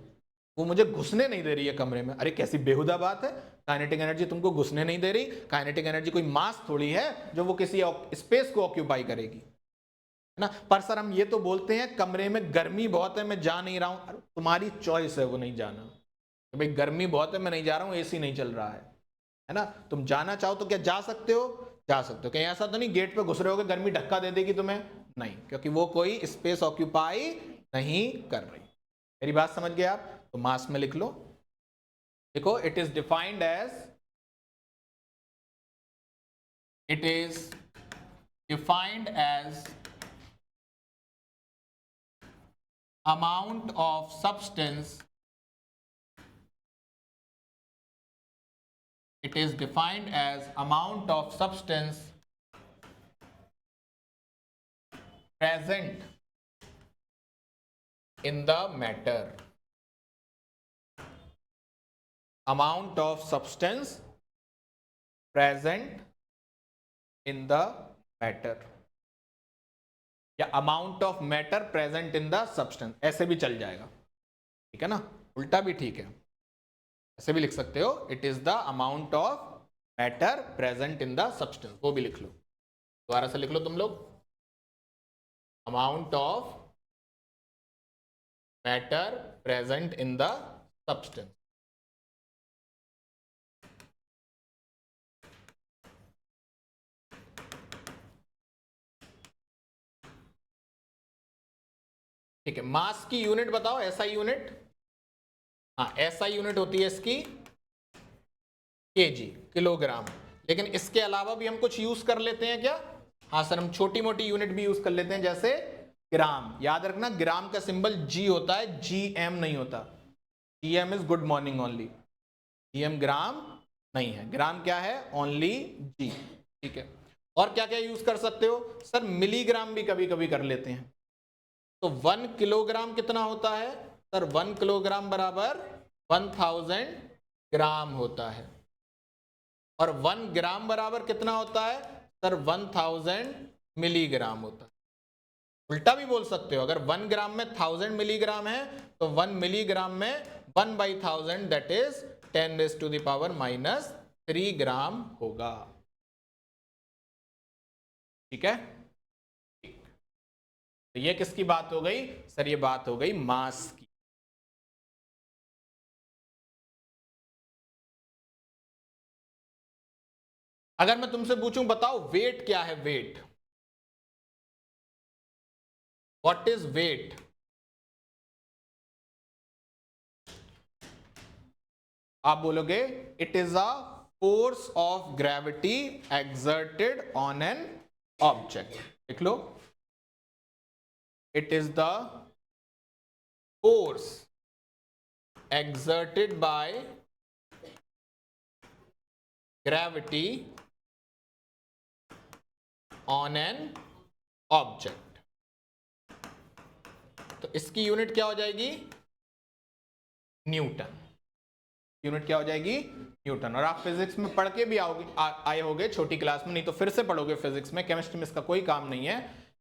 वो मुझे घुसने नहीं दे रही है कमरे में। अरे कैसी बेहुदा बात है, काइनेटिक एनर्जी तुमको घुसने नहीं दे रही। काइनेटिक एनर्जी कोई मास थोड़ी है जो वो किसी स्पेस को ऑक्यूपाई करेगी, है ना। पर सर हम ये तो बोलते हैं कमरे में गर्मी बहुत है मैं जा नहीं रहा हूं। तुम्हारी चॉइस है वो नहीं जाना, तो भाई गर्मी बहुत है मैं नहीं जा रहा हूं, एसी नहीं चल रहा है ना। तुम जाना चाहो तो क्या जा सकते हो, जा सकते हो। कहीं ऐसा तो नहीं गेट पे घुस रहे होगे गर्मी धक्का दे देगी तुम्हें, नहीं, क्योंकि वो कोई स्पेस ऑक्यूपाई नहीं कर रही। मेरी बात समझ गए आप? तो मास में लिख लो, देखो it is defined as amount of substance, it is defined as amount of substance present in the matter, amount of substance present in the matter, या amount of matter present in the substance, ऐसे भी चल जाएगा, ठीक है ना। उल्टा भी ठीक है, ऐसे भी लिख सकते हो, it is the amount of matter present in the substance, वो भी लिख लो। दोबारा से लिख लो तुम लोग, amount of matter present in the substance. ठीक है, मास की यूनिट बताओ, एसआई यूनिट। हाँ, एसआई यूनिट होती है इसकी केजी, किलोग्राम। लेकिन इसके अलावा भी हम कुछ यूज कर लेते हैं क्या? हाँ सर, हम छोटी मोटी यूनिट भी यूज कर लेते हैं, जैसे ग्राम। याद रखना ग्राम का सिंबल जी होता है, जीएम नहीं होता। GM is good morning only, GM gram नहीं है, ग्राम क्या है? Only G. ठीक है, और क्या क्या यूज कर सकते हो? सर मिलीग्राम भी कभी कभी कर लेते हैं। तो 1 किलोग्राम कितना होता है? सर 1 किलोग्राम बराबर 1000 ग्राम होता है। और 1 ग्राम बराबर कितना होता है? सर 1000 मिलीग्राम होता है। उल्टा भी बोल सकते हो, अगर 1 ग्राम में 1000 मिलीग्राम है तो 1 मिलीग्राम में 1/1000 दैट इज 10⁻³ ग्राम होगा। ठीक है, तो ये किसकी बात हो गई? सर ये बात हो गई मास की। अगर मैं तुमसे पूछूं बताओ वेट क्या है? Weight, what is weight? आप बोलोगे it is a force of gravity exerted on an object. लिख लो, it is the force exerted by gravity on an object। तो इसकी यूनिट क्या हो जाएगी? न्यूटन। यूनिट क्या हो जाएगी? न्यूटन। और आप फिजिक्स में पढ़ के भी आए होगे छोटी क्लास में, नहीं तो फिर से पढ़ोगे फिजिक्स में। केमिस्ट्री में इसका कोई काम नहीं है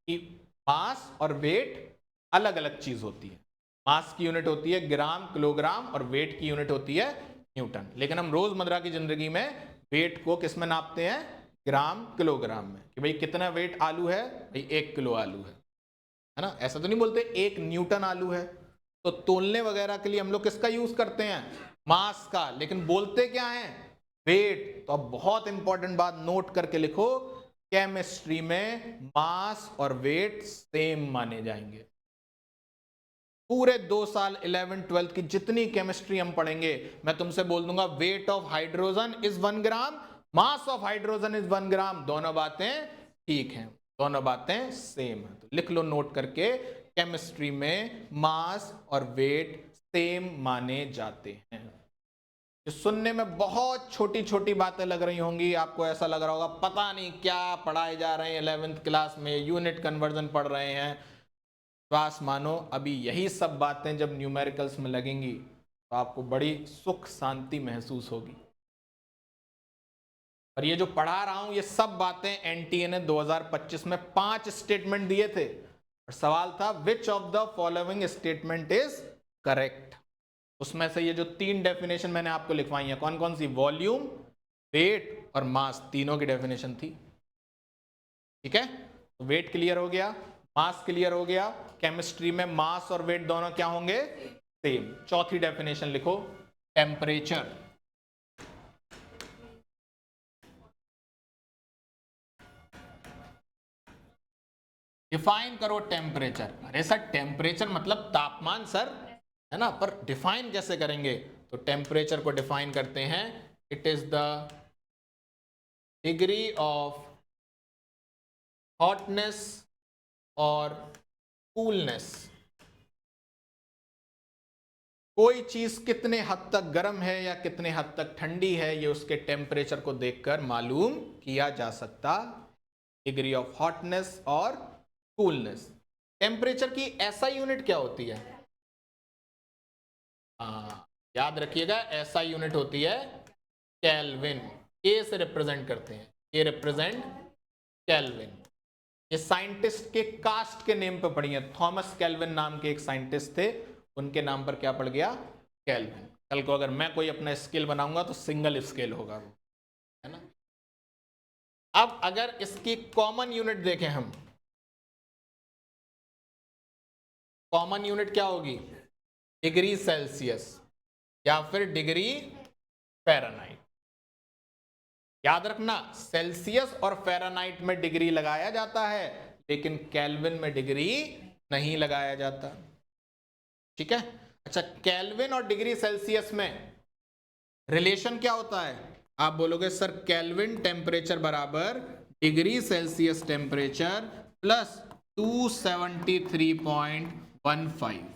कि मास और वेट अलग अलग चीज होती है। मास की यूनिट होती है ग्राम, किलोग्राम, और वेट की यूनिट होती है न्यूटन। लेकिन हम रोजमर्रा की जिंदगी में वेट को किस में नापते हैं? ग्राम, किलोग्राम में। कि भाई कितना वेट आलू है? भाई 1 किलो आलू है ना। ऐसा तो नहीं बोलते 1 न्यूटन आलू है। तो तोलने वगैरह के लिए हम लोग किसका यूज करते हैं? मास का। लेकिन बोलते क्या है? वेट। तो अब बहुत इंपॉर्टेंट बात नोट करके लिखो, केमिस्ट्री में मास और वेट सेम माने जाएंगे। पूरे 2 साल 11th 12th की जितनी केमिस्ट्री हम पढ़ेंगे, मैं तुमसे बोल दूंगा weight of hydrogen is 1 gram, mass of hydrogen is 1 ग्राम। दोनों बातें ठीक हैं, दोनों बातें सेम है। तो लिख लो नोट करके, केमिस्ट्री में मास और वेट सेम माने जाते हैं। जो सुनने में बहुत छोटी छोटी बातें लग रही होंगी, आपको ऐसा लग रहा होगा पता नहीं क्या पढ़ाए जा रहे हैं 11th क्लास में, यूनिट कन्वर्जन पढ़ रहे हैं। विश्वास मानो अभी यही सब बातें जब न्यूमेरिकल्स में लगेंगी तो आपको बड़ी सुख शांति महसूस होगी। और ये जो पढ़ा रहा हूं ये सब बातें एनटीए ने 2025 में 5 स्टेटमेंट दिए थे और सवाल था which of the following statement is correct. उसमें से ये जो 3 डेफिनेशन मैंने आपको लिखवाई है कौन कौन सी, वॉल्यूम, वेट और मास, तीनों की डेफिनेशन थी। ठीक है, तो वेट क्लियर हो गया, मास क्लियर हो गया। केमिस्ट्री में मास और वेट दोनों क्या होंगे, सेम। चौथी डेफिनेशन लिखो, टेम्परेचर। डिफाइन करो टेम्परेचर। अरे सर टेम्परेचर मतलब तापमान सर, है ना, पर डिफाइन कैसे करेंगे? तो टेम्परेचर को डिफाइन करते हैं, it is the degree of hotness और कूलनेस। कोई चीज कितने हद तक गर्म है या कितने हद तक ठंडी है ये उसके टेम्परेचर को देखकर मालूम किया जा सकता। डिग्री ऑफ हॉटनेस और कूलनेस। टेम्परेचर की ऐसा यूनिट क्या होती है? याद रखिएगा, ऐसा यूनिट होती है केल्विन। के से रिप्रेजेंट करते हैं, के रिप्रेजेंट केल्विन। ये साइंटिस्ट के कास्ट के नेम पे पढ़ी है। थॉमस केल्विन नाम के एक साइंटिस्ट थे, उनके नाम पर क्या पड़ गया, केल्विन। कल को अगर मैं कोई अपना स्केल बनाऊंगा तो सिंगल स्केल होगा वो, है ना। अब अगर इसकी कॉमन यूनिट देखें हम, कॉमन यूनिट क्या होगी, डिग्री सेल्सियस या फिर डिग्री फ़ारेनहाइट। याद रखना सेल्सियस और फ़ारेनहाइट में डिग्री लगाया जाता है लेकिन केल्विन में डिग्री नहीं लगाया जाता। ठीक है, अच्छा केल्विन और डिग्री सेल्सियस में रिलेशन क्या होता है? आप बोलोगे सर केल्विन टेम्परेचर बराबर डिग्री सेल्सियस टेम्परेचर प्लस 273.15।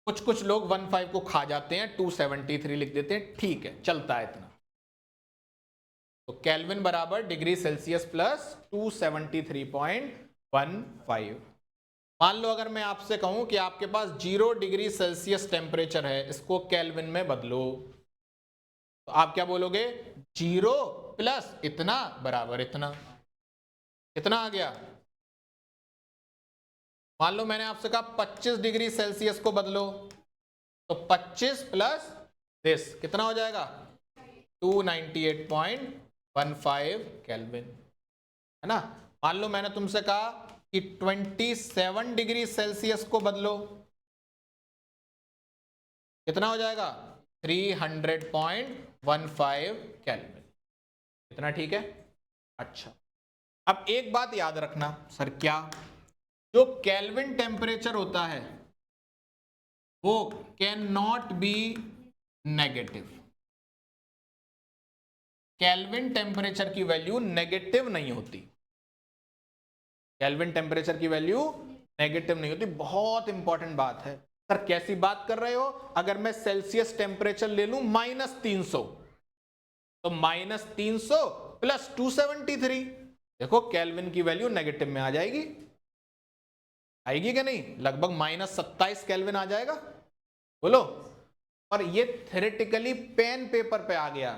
कुछ लोग 15 को खा जाते हैं, 273 लिख देते हैं, ठीक है चलता है इतना। तो केल्विन बराबर डिग्री सेल्सियस प्लस 273.15। मान लो अगर मैं आपसे कहूं कि आपके पास 0 डिग्री सेल्सियस टेम्परेचर है, इसको केल्विन में बदलो, तो आप क्या बोलोगे, 0 प्लस इतना बराबर इतना। कितना आ गया? मान लो मैंने आपसे कहा 25 डिग्री सेल्सियस को बदलो, तो 25 प्लस दिस कितना हो जाएगा, 298.15 केल्विन, है ना। मान लो मैंने तुमसे कहा कि 27 डिग्री सेल्सियस को बदलो, कितना हो जाएगा, 300.15 केल्विन। इतना ठीक है। अच्छा अब एक बात याद रखना, सर क्या? जो केल्विन टेम्परेचर होता है वो can not be negative. Kelvin temperature की वैल्यू नेगेटिव नहीं होती। केल्विन टेम्परेचर की वैल्यू नेगेटिव नहीं होती। बहुत इंपॉर्टेंट बात है। सर कैसी बात कर रहे हो? अगर मैं सेल्सियस टेम्परेचर ले लूं -300, तो -300 प्लस 273, देखो केल्विन की वैल्यू नेगेटिव में आ जाएगी, आएगी कि नहीं? लगभग -27 केल्विन आ जाएगा, बोलो। और ये थ्योरेटिकली पेन पेपर पे आ गया।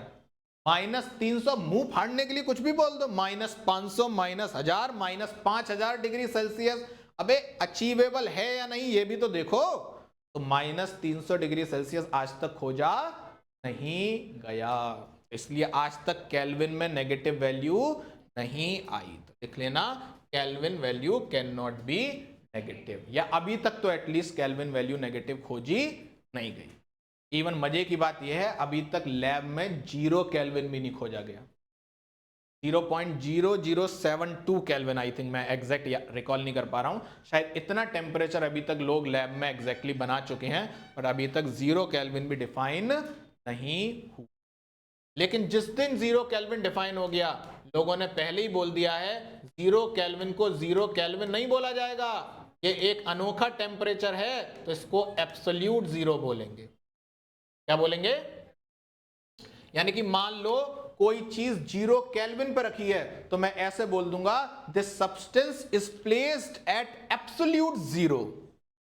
-300 मुंह फाड़ने के लिए कुछ भी बोल दो, -500, -1000, -5000 डिग्री सेल्सियस, अबे अचीवेबल है या नहीं ये भी तो देखो। तो -300 डिग्री सेल्सियस आज तक खोजा नहीं गया, इसलिए आज तक केल्विन में नेगेटिव वैल्यू नहीं आई। तो लिख लेना, kelvin value can not be negative, या अभी तक तो एटलीस्ट केल्विन वैल्यू नेगेटिव खोजी नहीं गई। इवन मजे की बात यह है अभी तक लैब में 0 केल्विन भी नहीं खोजा गया। 0.0072 केल्विन, आई थिंक, मैं एग्जैक्ट रिकॉल नहीं कर पा रहा हूं, शायद इतना टेम्परेचर अभी तक लोग लैब में एग्जैक्टली बना चुके हैं, और अभी तक 0 केल्विन भी डिफाइन नहीं हुआ। लेकिन जिस दिन 0 केल्विन डिफाइन हो गया, लोगों ने पहले ही बोल दिया है 0 केल्विन को 0 केल्विन नहीं बोला जाएगा, ये एक अनोखा टेम्परेचर है, तो इसको एब्सोल्यूट जीरो बोलेंगे। क्या बोलेंगे? यानी कि मान लो कोई चीज 0 केल्विन पे रखी है तो मैं ऐसे बोल दूंगा this substance is placed at absolute 0।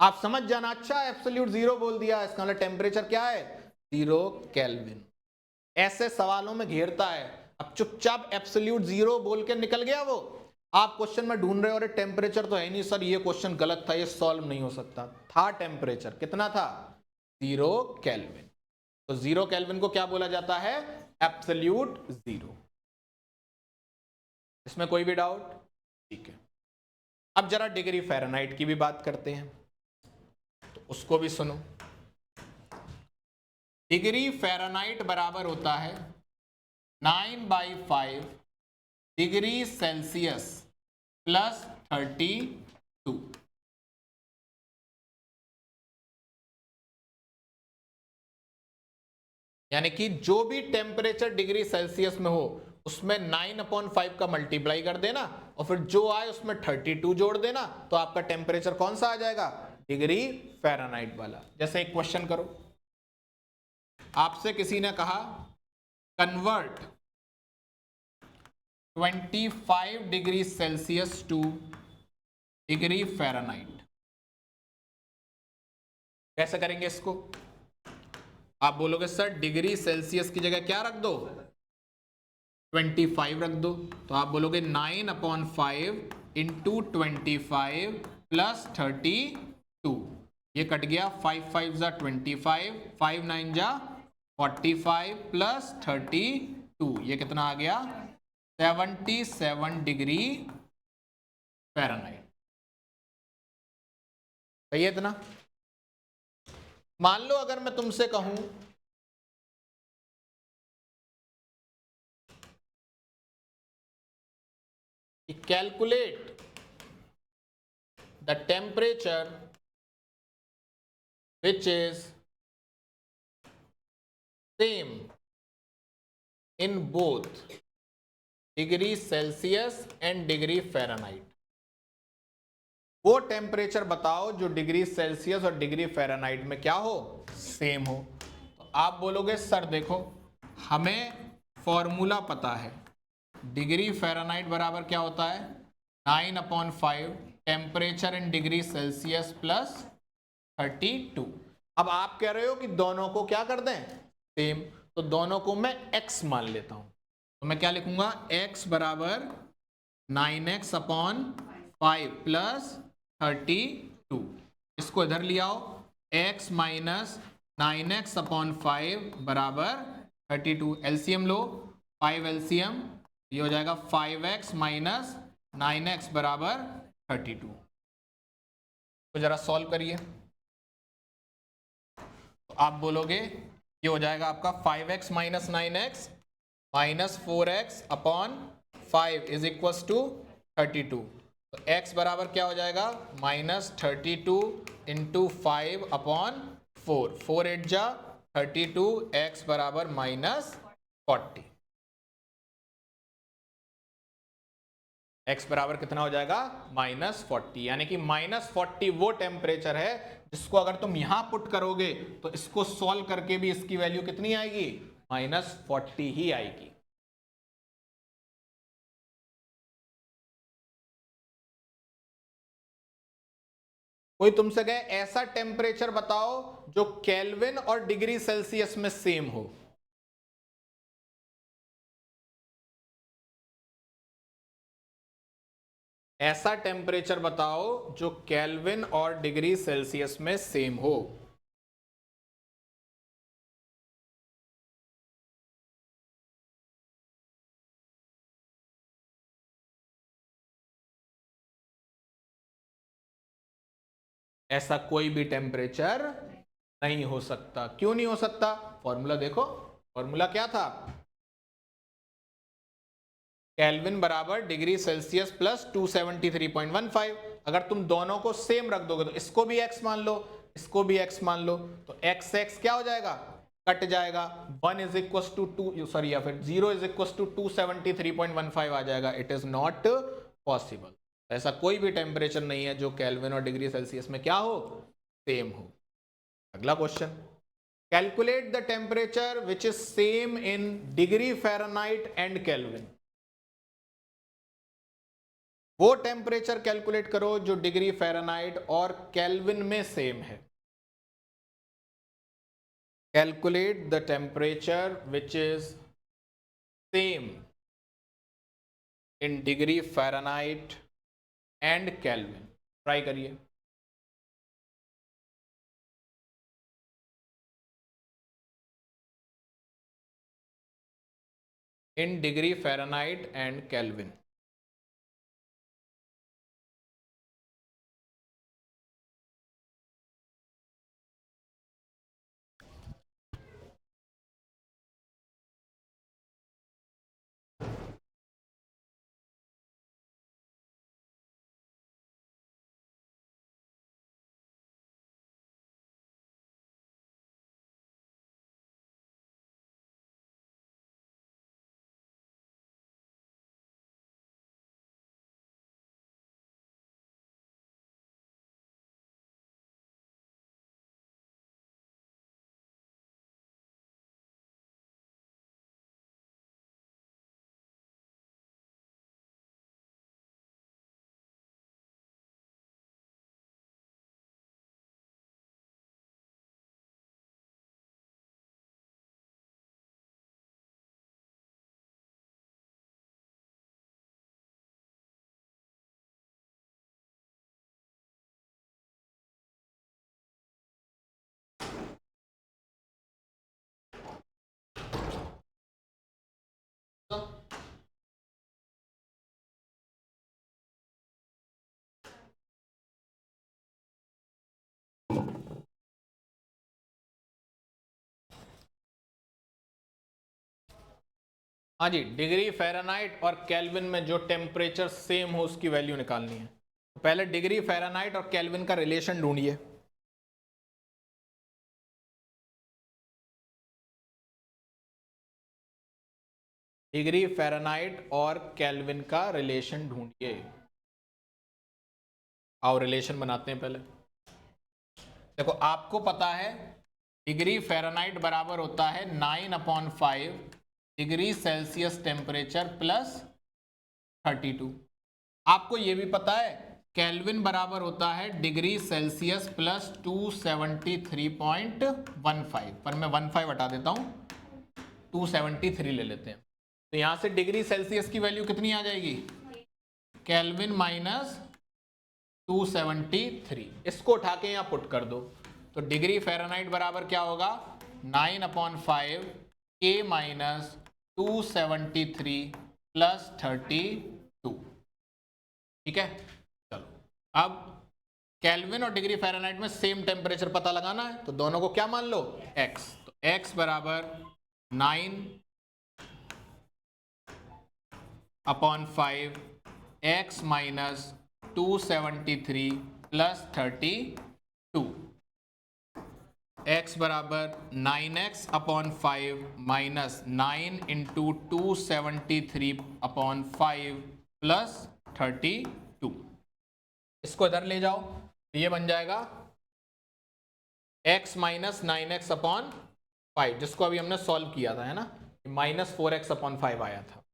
आप समझ जाना, अच्छा एब्सोल्यूट 0 बोल दिया, इसका मतलब टेम्परेचर क्या है 0 केल्विन। ऐसे सवालों में घेरता है। अब चुपचाप एब्सोल्यूट 0 बोल के निकल गया वो। आप क्वेश्चन में ढूंढ रहे हो अरे टेम्परेचर तो है नहीं सर, ये क्वेश्चन गलत था, ये सॉल्व नहीं हो सकता। था टेम्परेचर, कितना था 0 केल्विन। तो 0 केल्विन को क्या बोला जाता है एब्सोल्यूट 0। इसमें कोई भी डाउट? ठीक है। अब जरा डिग्री फ़ारेनहाइट की भी बात करते हैं, तो उसको भी सुनो। डिग्री फ़ारेनहाइट बराबर होता है 9/5 डिग्री सेल्सियस प्लस 32। यानी कि जो भी टेम्परेचर डिग्री सेल्सियस में हो उसमें 9/5 का मल्टीप्लाई कर देना और फिर जो आए उसमें 32 जोड़ देना, तो आपका टेम्परेचर कौन सा आ जाएगा डिग्री फ़ारेनहाइट वाला। जैसे एक क्वेश्चन करो, आपसे किसी ने कहा convert 25 degree Celsius two degree Fahrenheit. कैसे करेंगे इसको? आप बोलोगे सर डिग्री सेल्सियस की जगह क्या रख दो 25 रख दो, तो आप बोलोगे 9/5 इंटू 25 प्लस 32। ये कट गया, 5 5 जा 25, 5 9 जा 45 प्लस 32, ये कितना आ गया 77 डिग्री फ़ारेनहाइट। सही है इतना? मान लो अगर मैं तुमसे कहूं calculate the temperature which is same in both degree Celsius and degree Fahrenheit. वो टेम्परेचर बताओ जो डिग्री सेल्सियस और डिग्री फ़ारेनहाइट में क्या हो सेम हो। तो आप बोलोगे सर देखो हमें फॉर्मूला पता है, डिग्री फ़ारेनहाइट बराबर क्या होता है 9/5 temperature in degree Celsius plus 32। अब आप कह रहे हो कि दोनों को क्या कर दें सेम, तो दोनों को मैं x मान लेता हूं। तो मैं क्या लिखूंगा x बराबर 9x/5 प्लस 32। इसको इधर ले आओ, x माइनस 9x/5 बराबर 32। एलसीएम लो, 5 एलसीएम, ये हो जाएगा 5x माइनस 9x बराबर 32। तो जरा सॉल्व करिए, तो आप बोलोगे ये हो जाएगा आपका 5x minus 9x minus 4x/5 is equal to 32। तो x बराबर क्या हो जाएगा माइनस 32 इंटू 5/4, 4 8 जा 32, x बराबर माइनस 40। x बराबर कितना हो जाएगा माइनस 40। यानी कि माइनस 40 वो टेम्परेचर है जिसको अगर तुम यहां पुट करोगे तो इसको सॉल्व करके भी इसकी वैल्यू कितनी आएगी माइनस 40 ही आएगी। कोई तुमसे कहे ऐसा टेम्परेचर बताओ जो केल्विन और डिग्री सेल्सियस में सेम हो। ऐसा टेम्परेचर बताओ जो केल्विन और डिग्री सेल्सियस में सेम हो। ऐसा कोई भी टेम्परेचर नहीं हो सकता। क्यों नहीं हो सकता? फॉर्मूला देखो, फॉर्मूला क्या था केल्विन बराबर डिग्री सेल्सियस प्लस 273.15। अगर तुम दोनों को सेम रख दोगे तो इसको भी x मान लो, इसको भी x मान लो, तो x x क्या हो जाएगा कट जाएगा, 1 इज इक्वल टू 2 सॉरी या फिर 0 इज इक्वल टू 273.15 आ जाएगा। It is not possible. ऐसा कोई भी टेम्परेचर नहीं है जो केल्विन और डिग्री सेल्सियस में क्या हो सेम हो। अगला question, Calculate the temperature which is same in degree Fahrenheit and Kelvin. वो टेम्परेचर कैलकुलेट करो जो डिग्री फ़ारेनहाइट और केल्विन में सेम है. Calculate the temperature which is same in degree Fahrenheit and Kelvin. Try करिए. In degree Fahrenheit and Kelvin. हाँ जी, degree Fahrenheit और kelvin में जो टेम्परेचर सेम हो उसकी वैल्यू निकालनी है. तो पहले डिग्री फ़ारेनहाइट और केल्विन का रिलेशन ढूंढिए. डिग्री फ़ारेनहाइट और केल्विन का रिलेशन ढूंढिए. आओ रिलेशन बनाते हैं. पहले देखो, आपको पता है डिग्री फ़ारेनहाइट बराबर होता है 9/5 डिग्री सेल्सियस टेम्परेचर प्लस 32. आपको ये भी पता है केल्विन बराबर होता है डिग्री सेल्सियस प्लस 273.15. पर मैं 15 हटा देता हूं, 273 ले लेते हैं. तो यहां से डिग्री सेल्सियस की वैल्यू कितनी आ जाएगी? Kelvin minus 273. इसको उठा के यहां पुट कर दो. तो डिग्री फ़ारेनहाइट बराबर क्या होगा? 9/5 के माइनस 273 प्लस 32. ठीक है. चलो, अब केल्विन और डिग्री फ़ारेनहाइट में सेम टेम्परेचर पता लगाना है, तो दोनों को क्या मान लो? x. तो x बराबर 9/5 x माइनस 273 प्लस 32. x बराबर 9x/5 माइनस 9 इंटू 273/5 प्लस 32. इसको इधर ले जाओ, ये बन जाएगा x माइनस 9x/5, जिसको अभी हमने सॉल्व किया था, है ना. माइनस 4x/5 आया था.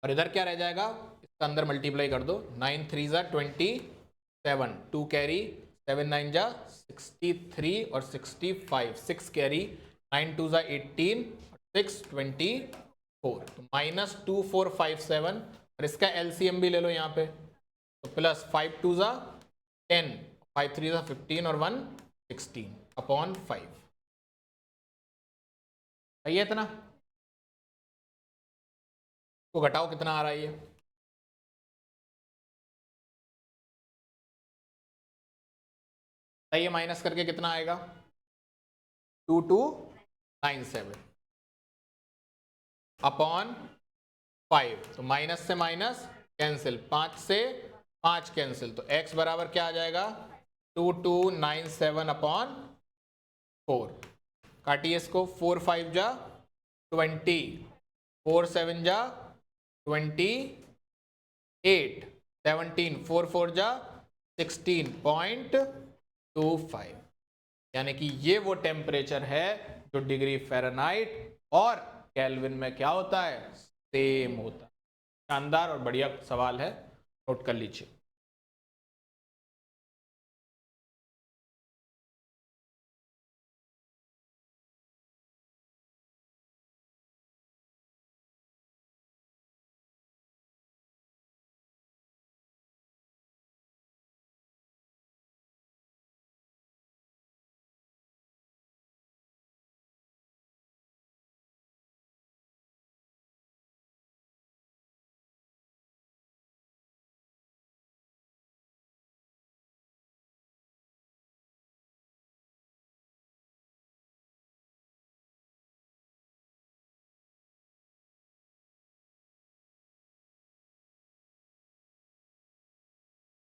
और इधर क्या रह जाएगा? इसका अंदर मल्टीप्लाई कर दो. 9 3 ज़ा 27, 2 कैरी, 7 9 ज़ा 63 और 65, 6 कैरी, 9 2 ज़ा 18, 6 24. तो माइनस 2457. और इसका एलसीएम भी ले लो यहाँ पे. तो प्लस 5 2 ज़ा 10, 5 3 ज़ा 15 और 1 16/5. सही है इतना? को घटाओ, कितना आ रहा है ये? सही है. माइनस करके कितना आएगा? 2297/5. तो माइनस से माइनस कैंसिल, 5 से 5 कैंसिल. तो x बराबर क्या आ जाएगा? 2297/4. काटिए इसको. 4 5 जा 20, 4 7 जा 28, 17, 4 4 जा 16.25. यानी कि ये वो टेम्परेचर है जो डिग्री फ़ारेनहाइट और केल्विन में क्या होता है, सेम होता है। शानदार और बढ़िया सवाल है, नोट कर लीजिए।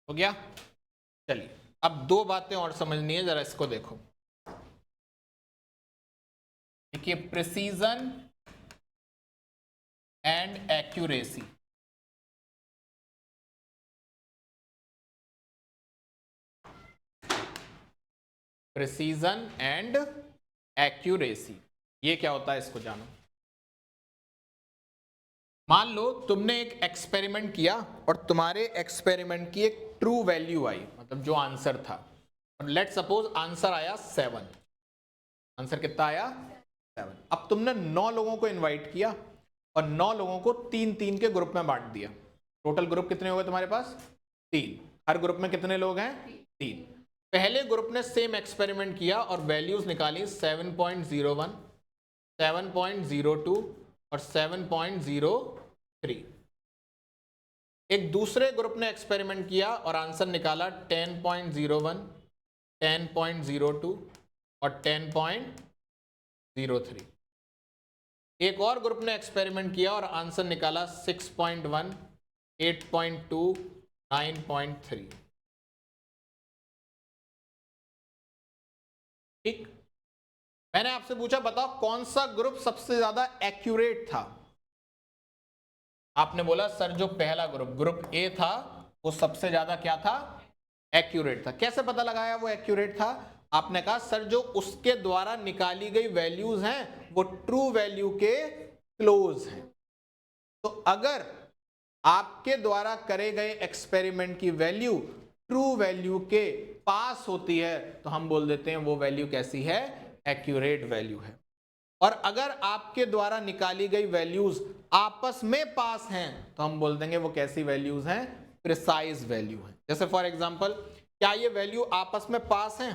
हो गया? चलिए अब दो बातें और समझनी है, जरा इसको देखो। देखिए, precision and accuracy. Precision and accuracy, ये क्या होता है इसको जानो। मान लो तुमने एक एक्सपेरिमेंट किया और तुम्हारे एक्सपेरिमेंट की एक ट्रू वैल्यू आई, मतलब जो आंसर था, और लेट सपोज आंसर आया 7। आंसर कितना आया? 7। अब तुमने 9 लोगों को इनवाइट किया और 9 लोगों को 3-3 के ग्रुप में बांट दिया। टोटल ग्रुप कितने हो गए तुम्हारे पास? 3। हर ग्रुप में कितने लोग हैं? 3। पहले ग्रुप ने सेम एक्सपेरिमेंट किया और वैल्यूज निकाली 7.01, 7.02 और 7.03। एक दूसरे ग्रुप ने एक्सपेरिमेंट किया और आंसर निकाला 10.01, 10.02 और 10.03। एक और ग्रुप ने एक्सपेरिमेंट किया और आंसर निकाला 6.1, 8.2, 9.3। ठीक, मैंने आपसे पूछा बताओ कौन सा ग्रुप सबसे ज्यादा एक्यूरेट था। आपने बोला सर जो पहला ग्रुप, ग्रुप ए था, वो सबसे ज्यादा क्या था? एक्यूरेट था। कैसे पता लगाया वो एक्यूरेट था? आपने कहा सर जो उसके द्वारा निकाली गई वैल्यूज हैं वो ट्रू वैल्यू के क्लोज हैं। तो अगर आपके द्वारा करे गए एक्सपेरिमेंट की वैल्यू ट्रू वैल्यू के पास होती है तो हम बोल देते हैं वो वैल्यू कैसी है? एक्यूरेट वैल्यू है। और अगर आपके द्वारा निकाली गई वैल्यूज आपस में पास हैं तो हम बोल देंगे वो कैसी वैल्यूज हैं? प्रिसाइज वैल्यू है। जैसे फॉर एग्जांपल, क्या ये वैल्यू आपस में पास हैं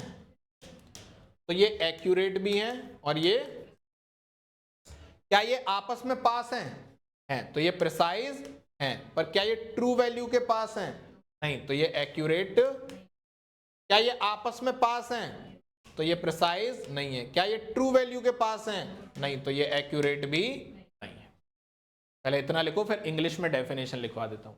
तो ये एक्यूरेट भी हैं, और ये क्या ये आपस में पास हैं तो ये प्रिसाइज हैं। पर क्या ये ट्रू वैल्यू के पास हैं? नहीं, तो ये एक्यूरेट। क्या ये आपस में पास हैं तो ये प्रिसाइज नहीं है। क्या ये ट्रू वैल्यू के पास हैं? नहीं, तो ये एक्यूरेट भी नहीं है। पहले इतना लिखो, फिर इंग्लिश में डेफिनेशन लिखवा देता हूं।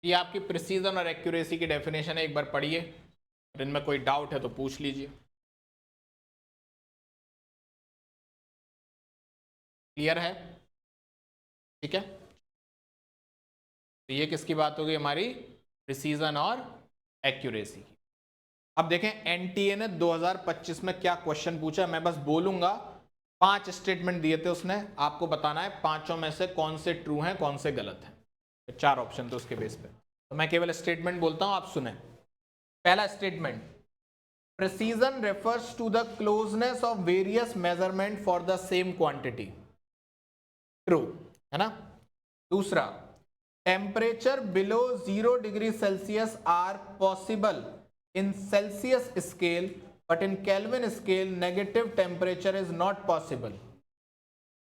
ये आपकी प्रिसीजन और एक्यूरेसी की डेफिनेशन है, एक बार पढ़िए, और इनमें कोई डाउट है तो पूछ लीजिए। क्लियर है? ठीक है, तो ये किसकी बात होगी? हमारी प्रिसीजन और एक्यूरेसी की। अब देखें एनटीए ने 2025 में क्या क्वेश्चन पूछा, मैं बस बोलूंगा। 5 स्टेटमेंट दिए थे उसने, आपको बताना है पांचों में से कौन से ट्रू हैं कौन से गलत हैं। 4 ऑप्शन थे उसके बेस पे, तो मैं केवल स्टेटमेंट बोलता हूं, आप सुने। पहला statement, precision refers to the closeness of various measurement for the same quantity. True है ना। दूसरा, temperature below 0 degree Celsius are possible in Celsius scale, but in Kelvin scale negative temperature is not possible.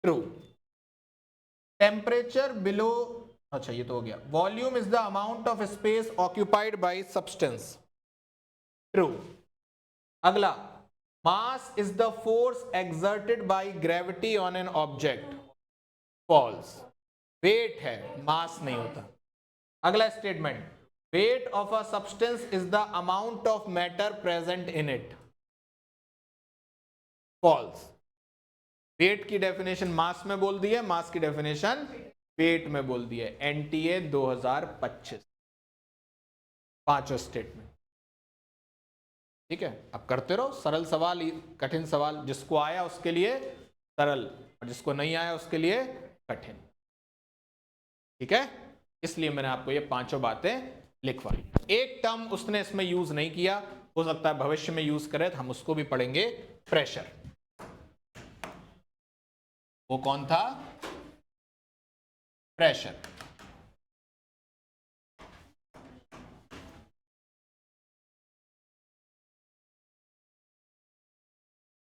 True. Temperature below, अच्छा ये तो हो गया। Volume is the amount of space occupied by substance. True. अगला, mass is the force exerted by gravity on an object. False. Weight है, mass नहीं होता। अगला statement, weight of a substance is the amount of matter present in it. False. weight की definition मास में बोल दी है, मास की डेफिनेशन वेट में बोल दी है। एनटीए 2025, पांचों स्टेटमेंट। ठीक है, अब करते रहो सरल सवाल, कठिन सवाल, जिसको आया उसके लिए सरल और जिसको नहीं आया उसके लिए कठिन। ठीक है, इसलिए मैंने आपको ये पांचों बातें लिखवाई। एक टर्म उसने इसमें यूज नहीं किया, हो सकता है भविष्य में यूज करे, तो हम उसको भी पढ़ेंगे, प्रेशर। वो कौन था? प्रेशर।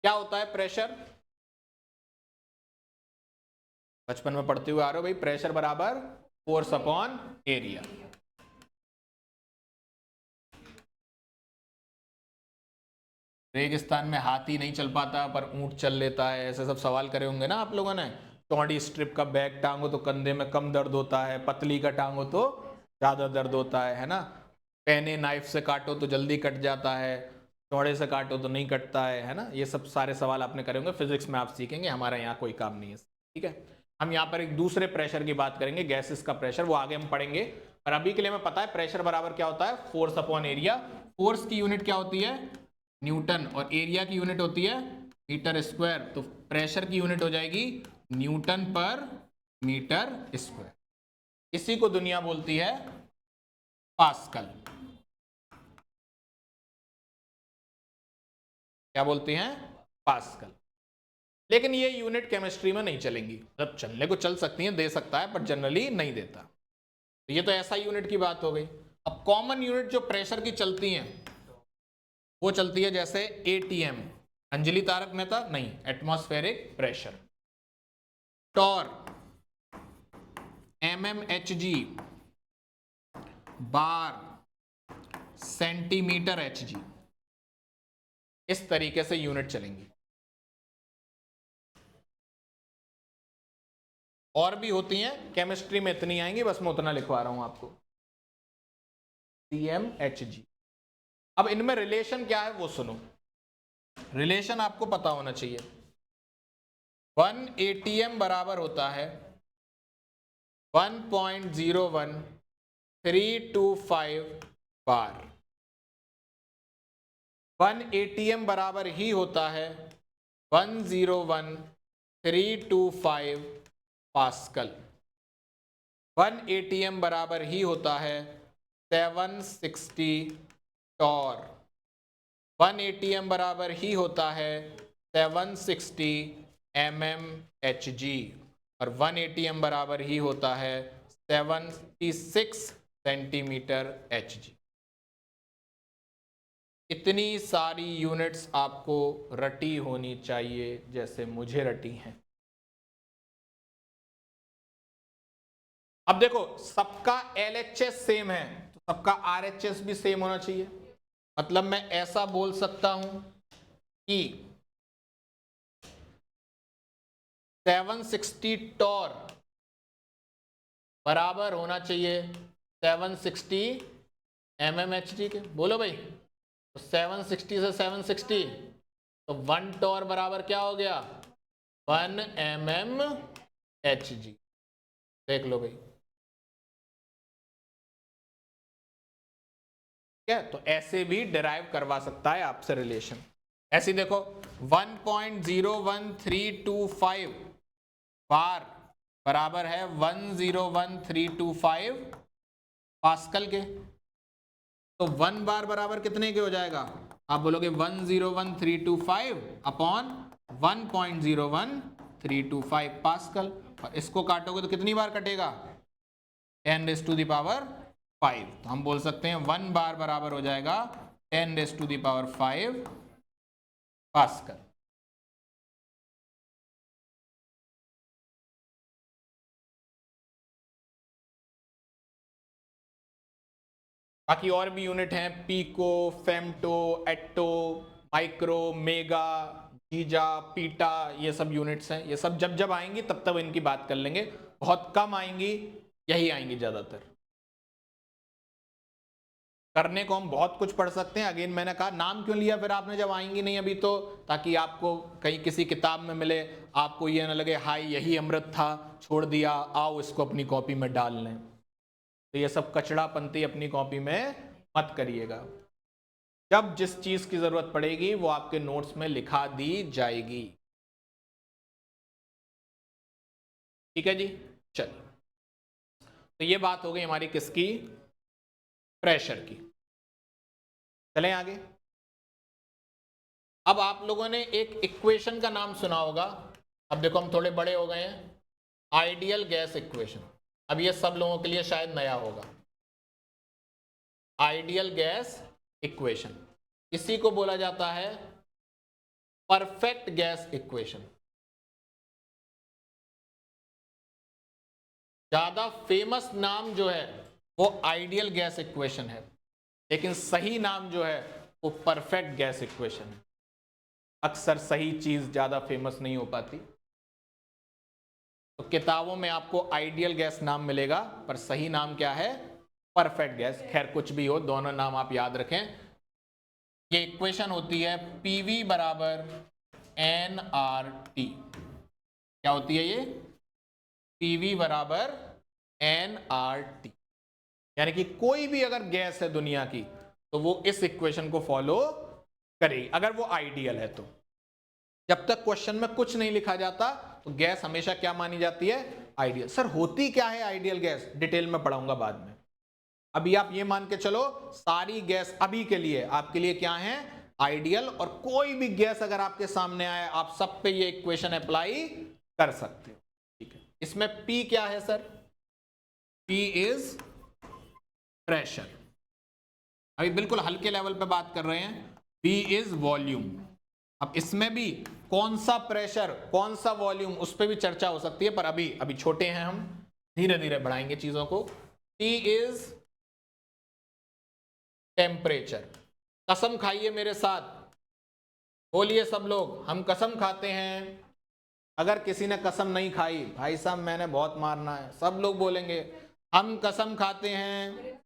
क्या होता है प्रेशर? बचपन में पढ़ते हुए आ रहे हो भाई, प्रेशर बराबर फोर्स अपॉन एरिया। रेगिस्तान में हाथी नहीं चल पाता पर ऊंट चल लेता है, ऐसे सब सवाल करे होंगे ना आप लोगों ने। चौड़ी स्ट्रिप का बैग टांगो तो कंधे में कम दर्द होता है, पतली का टांगो तो ज्यादा दर्द होता है ना। पेने नाइफ से काटो तो जल्दी कट जाता है, चौड़े से काटो तो नहीं कटता है ना। ये सब सारे सवाल आपने करे होंगे, फिजिक्स में आप सीखेंगे, हमारा यहाँ कोई काम नहीं है। ठीक है, हम यहाँ पर एक दूसरे प्रेशर की बात करेंगे, गैसेस का प्रेशर, वो आगे हम पढ़ेंगे। पर अभी के लिए हमें पता है प्रेशर बराबर क्या होता है? Force upon area. फोर्स की यूनिट क्या होती है? न्यूटन, और एरिया की यूनिट होती है मीटर स्क्वायर। तो प्रेशर की यूनिट हो जाएगी न्यूटन पर मीटर स्क्वायर। इसी को दुनिया बोलती है पास्कल। क्या बोलते हैं? पास्कल। लेकिन ये यूनिट केमिस्ट्री में नहीं चलेंगी, मतलब चलने को चल सकती हैं, दे सकता है, पर जनरली नहीं देता। तो ये तो ऐसा यूनिट की बात हो गई। अब कॉमन यूनिट जो प्रेशर की चलती हैं वो चलती है जैसे एटीएम, अंजलि तारक मेहता नहीं, एटमॉस्फेरिक प्रेशर। टॉर, एमएमएचजी, बार, सेंटीमीटर एचजी, इस तरीके से यूनिट चलेंगी। और भी होती हैं, केमिस्ट्री में इतनी आएंगी, बस मैं उतना लिखवा रहा हूं आपको, सीएमएचजी। अब इनमें रिलेशन क्या है वो सुनो। रिलेशन आपको पता होना चाहिए। 1 एटीएम बराबर होता है 1.01325 बार। 1 एटीएम बराबर ही होता है 101,325 पास्कल। 1 एटीएम बराबर ही होता है 760 टॉर। 1 एटीएम बराबर ही होता है 760 mmHg, और 1 एटीएम बराबर ही होता है 76 सेंटीमीटर Hg। इतनी सारी यूनिट्स आपको रटी होनी चाहिए जैसे मुझे रटी हैं। अब देखो सबका LHS सेम है तो सबका RHS भी सेम होना चाहिए। मतलब मैं ऐसा बोल सकता हूं कि 760 टॉर बराबर होना चाहिए 760 mmHg के, बोलो भाई। तो 760 से 760 तो 1 टॉर बराबर क्या हो गया, 1 mmHg। देख लो भाई, ठीक है। तो ऐसे भी डिराइव करवा सकता है आपसे रिलेशन। ऐसे देखो 1.01325 बार बराबर है 101,325 पास्कल के। तो 1 बार बराबर कितने के हो जाएगा, आप बोलोगे 101,325 अपॉन 1.01325 पास्कल। और इसको काटोगे तो कितनी बार कटेगा, 10⁵5। तो हम बोल सकते हैं 1 बार बराबर हो जाएगा 10⁵5 पास्कल। बाकी और भी यूनिट हैं, pico, femto, atto, micro, mega, गीजा, पीटा, ये सब यूनिट्स हैं। ये सब जब जब आएंगी तब तब इनकी बात कर लेंगे, बहुत कम आएंगी, यही आएंगी ज्यादातर। करने को हम बहुत कुछ पढ़ सकते हैं। अगेन मैंने कहा नाम क्यों लिया फिर आपने जब आएंगी नहीं अभी, तो ताकि आपको कहीं किसी किताब में मिले, आपको ये ना लगे हाय यही अमृत था छोड़ दिया, आओ इसको अपनी कॉपी में डाल लें। तो ये सब कचड़ापंती अपनी कॉपी में मत करिएगा। जब जिस चीज की जरूरत पड़ेगी वो आपके नोट्स में लिखा दी जाएगी, ठीक है जी। चलिए, तो ये बात हो गई हमारी किसकी, प्रेशर की। चलें आगे। अब आप लोगों ने एक इक्वेशन का नाम सुना होगा। अब देखो हम थोड़े बड़े हो गए हैं, आइडियल गैस इक्वेशन। अब ये सब लोगों के लिए शायद नया होगा। आइडियल गैस इक्वेशन, इसी को बोला जाता है परफेक्ट गैस इक्वेशन। ज्यादा फेमस नाम जो है वो आइडियल गैस इक्वेशन है, लेकिन सही नाम जो है वो परफेक्ट गैस इक्वेशन है। अक्सर सही चीज ज्यादा फेमस नहीं हो पाती, तो किताबों में आपको आइडियल गैस नाम मिलेगा, पर सही नाम क्या है, परफेक्ट गैस। खैर कुछ भी हो, दोनों नाम आप याद रखें। ये इक्वेशन होती है पीवी बराबर nRT। क्या होती है ये, पीवी बराबर nRT। यानी कि कोई भी अगर गैस है दुनिया की तो वो इस इक्वेशन को फॉलो करेगी, अगर वो आइडियल है तो। जब तक क्वेश्चन में कुछ नहीं लिखा जाता तो गैस हमेशा क्या मानी जाती है, आइडियल। सर होती क्या है आइडियल गैस, डिटेल में पढ़ाऊंगा बाद में। अभी आप ये मान के चलो सारी गैस अभी के लिए आपके लिए क्या है, आइडियल। और कोई भी गैस अगर आपके सामने आए आप सब पे ये इक्वेशन अप्लाई कर सकते हो, ठीक है। इसमें P क्या है सर, P इज प्रेशर। अभी बिल्कुल हल्के लेवल पे बात कर रहे हैं, P इज वॉल्यूम। अब इसमें भी कौन सा प्रेशर कौन सा वॉल्यूम उस पर भी चर्चा हो सकती है, पर अभी छोटे हैं हम, धीरे धीरे बढ़ाएंगे चीजों को। T is temperature. कसम खाइए मेरे साथ, बोलिए सब लोग, हम कसम खाते हैं। अगर किसी ने कसम नहीं खाई, भाई साहब मैंने बहुत मारना है, सब लोग बोलेंगे हम कसम खाते हैं,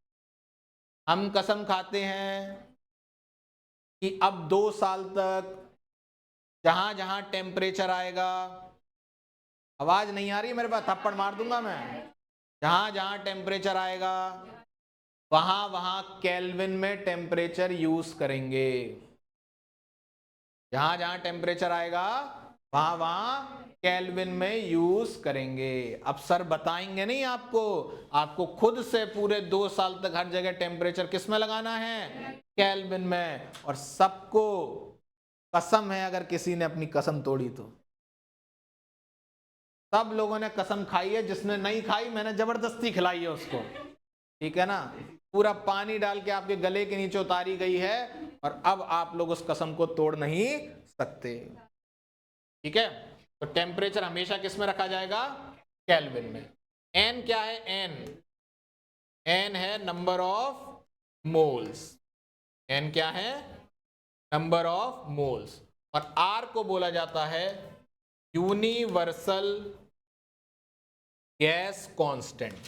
हम कसम खाते हैं कि अब 2 साल तक जहां जहां टेम्परेचर आएगा, आवाज नहीं आ रही है मेरे पास, थप्पड़ मार दूंगा मैं, जहां जहां टेम्परेचर आएगा वहां वहां केल्विन में टेम्परेचर यूज करेंगे। जहां जहां टेम्परेचर आएगा वहां वहां केल्विन में यूज करेंगे। अब सर बताएंगे नहीं आपको, आपको खुद से पूरे 2 साल तक हर जगह टेम्परेचर किस में लगाना है, केल्विन में। और सबको कसम है, अगर किसी ने अपनी कसम तोड़ी तो सब लोगों ने कसम खाई है, जिसने नहीं खाई मैंने जबरदस्ती खिलाई है उसको, ठीक है ना। पूरा पानी डाल के आपके गले के नीचे उतारी गई है, और अब आप लोग उस कसम को तोड़ नहीं सकते, ठीक है। तो टेम्परेचर हमेशा किस में रखा जाएगा, केल्विन में। एन क्या है, एन एन है नंबर ऑफ मोल्स। एन क्या है, नंबर ऑफ मोल्स। और आर को बोला जाता है यूनिवर्सल गैस कांस्टेंट।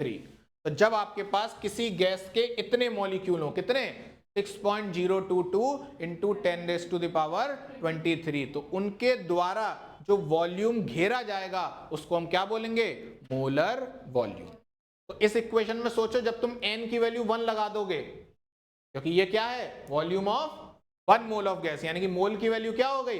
3। तो जब आपके पास किसी गैस के इतने मॉलिक्यूल हो, कितने 6.022 इंटू 10⁻23, तो उनके द्वारा जो वॉल्यूम घेरा जाएगा उसको हम क्या बोलेंगे, मोलर वॉल्यूम। तो इस इक्वेशन में सोचो, जब तुम n की वैल्यू 1 लगा दोगे, क्योंकि ये क्या है, volume of 1 mole of gas, यानी कि मोल की वैल्यू क्या हो गई,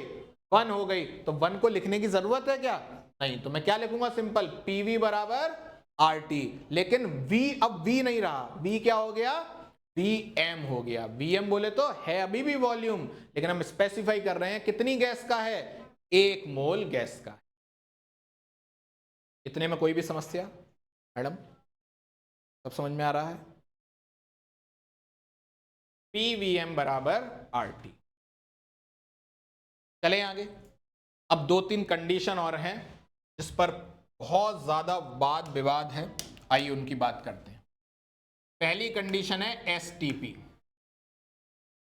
1 हो गई, तो 1 को लिखने की जरूरत है क्या, नहीं। तो मैं क्या लिखूंगा, सिंपल पीवी बराबर आरटी। लेकिन v, अब v नहीं रहा, v क्या हो गया, Vm हो गया। Vm बोले तो है अभी भी वॉल्यूम, लेकिन हम स्पेसिफाई कर रहे हैं कितनी गैस का है, 1 मोल गैस का। इतने में कोई भी समस्या मैडम, सब समझ में आ रहा है। PVm बराबर RT। चले आगे। अब 2-3 कंडीशन और हैं जिस पर बहुत ज्यादा वाद विवाद है, आइए उनकी बात करते हैं। पहली कंडीशन है STP,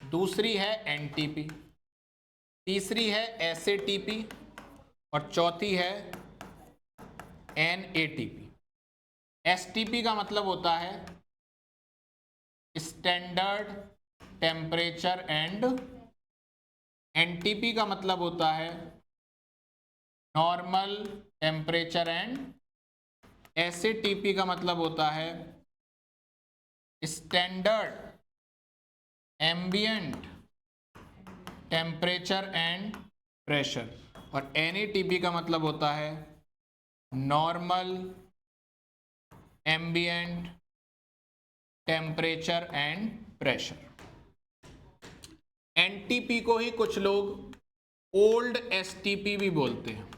दूसरी है NTP, तीसरी है SATP और चौथी है NATP। STP का मतलब होता है स्टैंडर्ड टेम्परेचर एंड, NTP का मतलब होता है नॉर्मल टेम्परेचर एंड, SATP का मतलब होता है standard ambient temperature and pressure, और NATP का मतलब होता है normal ambient temperature and pressure. NTP को ही कुछ लोग ओल्ड STP भी बोलते हैं,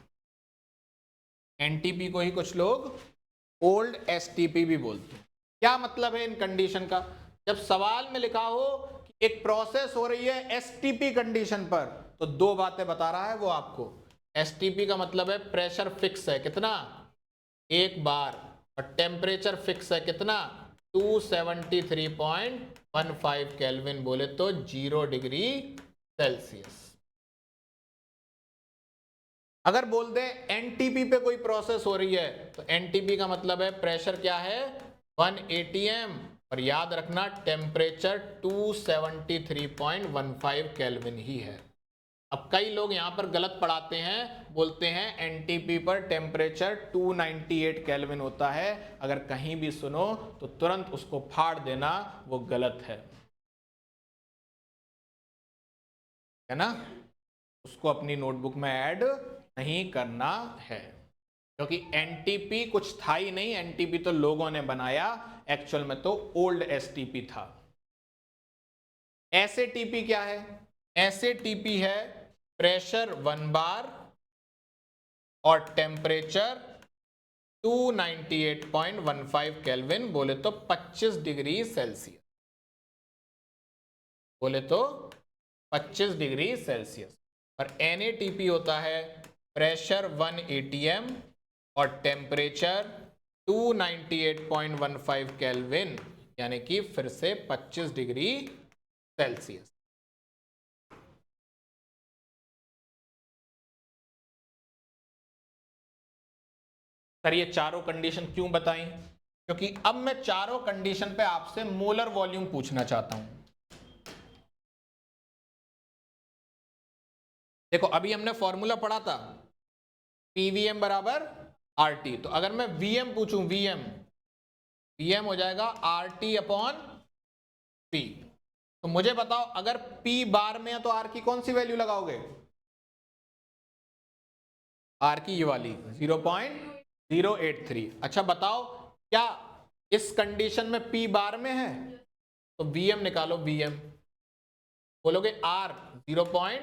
NTP को ही कुछ लोग ओल्ड STP भी बोलते हैं। क्या मतलब है इन कंडीशन का, जब सवाल में लिखा हो कि एक प्रोसेस हो रही है STP कंडीशन पर, तो 2 बातें बता रहा है वो आपको। STP का मतलब है प्रेशर फिक्स है, कितना, 1 बार, और टेम्परेचर फिक्स है, कितना, 273.15 केल्विन, बोले तो 0 डिग्री सेल्सियस। अगर बोल दे NTP पे कोई प्रोसेस हो रही है, तो NTP का मतलब है प्रेशर क्या है, 1 atm, और याद रखना टेम्परेचर 273.15 केल्विन ही है। अब कई लोग यहां पर गलत पढ़ाते हैं, बोलते हैं NTP पर टेम्परेचर 298 केल्विन होता है। अगर कहीं भी सुनो तो तुरंत उसको फाड़ देना, वो गलत है ना, उसको अपनी नोटबुक में ऐड नहीं करना है, क्योंकि NTP कुछ था ही नहीं, NTP तो लोगों ने बनाया, एक्चुअल में तो ओल्ड STP था। SATP क्या है, SATP है प्रेशर 1 बार और टेम्परेचर 298.15 केल्विन, बोले तो 25 डिग्री सेल्सियस, बोले तो 25 डिग्री सेल्सियस। और NATP होता है प्रेशर 1 atm और टेम्परेचर 298.15 केल्विन, यानी कि फिर से 25 डिग्री सेल्सियस। सर ये चारों कंडीशन क्यों बताई, क्योंकि अब मैं चारों कंडीशन पे आपसे मोलर वॉल्यूम पूछना चाहता हूं। देखो अभी हमने फॉर्मूला पढ़ा था PVM बराबर RT, तो अगर मैं VM पूछूं, VM हो जाएगा RT अपॉन P। तो मुझे बताओ अगर P बार में है तो R की कौन सी वैल्यू लगाओगे, R की ये वाली 0.083। अच्छा बताओ क्या इस कंडीशन में P बार में है, तो VM निकालो, VM बोलोगे R 0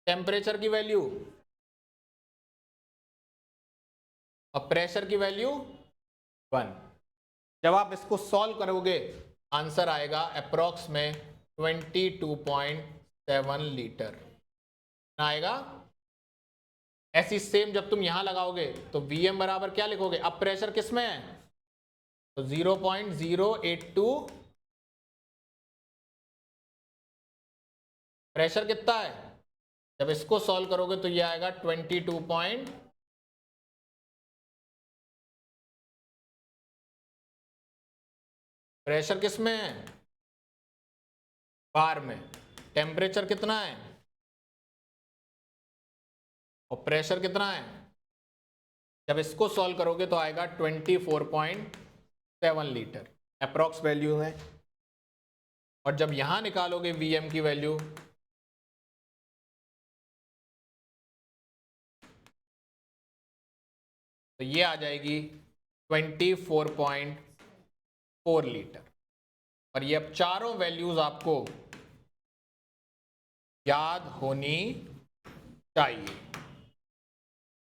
टेम्परेचर की वैल्यू और प्रेशर की वैल्यू 1। जब आप इसको सॉल्व करोगे आंसर आएगा अप्रोक्स में 22.7 लीटर आएगा। ऐसी सेम जब तुम यहां लगाओगे तो Vm बराबर क्या लिखोगे, अब प्रेशर किस में है, तो 0.082, प्रेशर कितना है, जब इसको सॉल्व करोगे तो ये आएगा 22. प्रेशर किस में है? बार में। टेम्परेचर कितना है और प्रेशर कितना है? जब इसको सॉल्व करोगे तो आएगा 24.7 लीटर अप्रॉक्स वैल्यू है। और जब यहां निकालोगे Vm की वैल्यू तो ये आ जाएगी 24.4 लीटर। और ये अब चारों वैल्यूज आपको याद होनी चाहिए।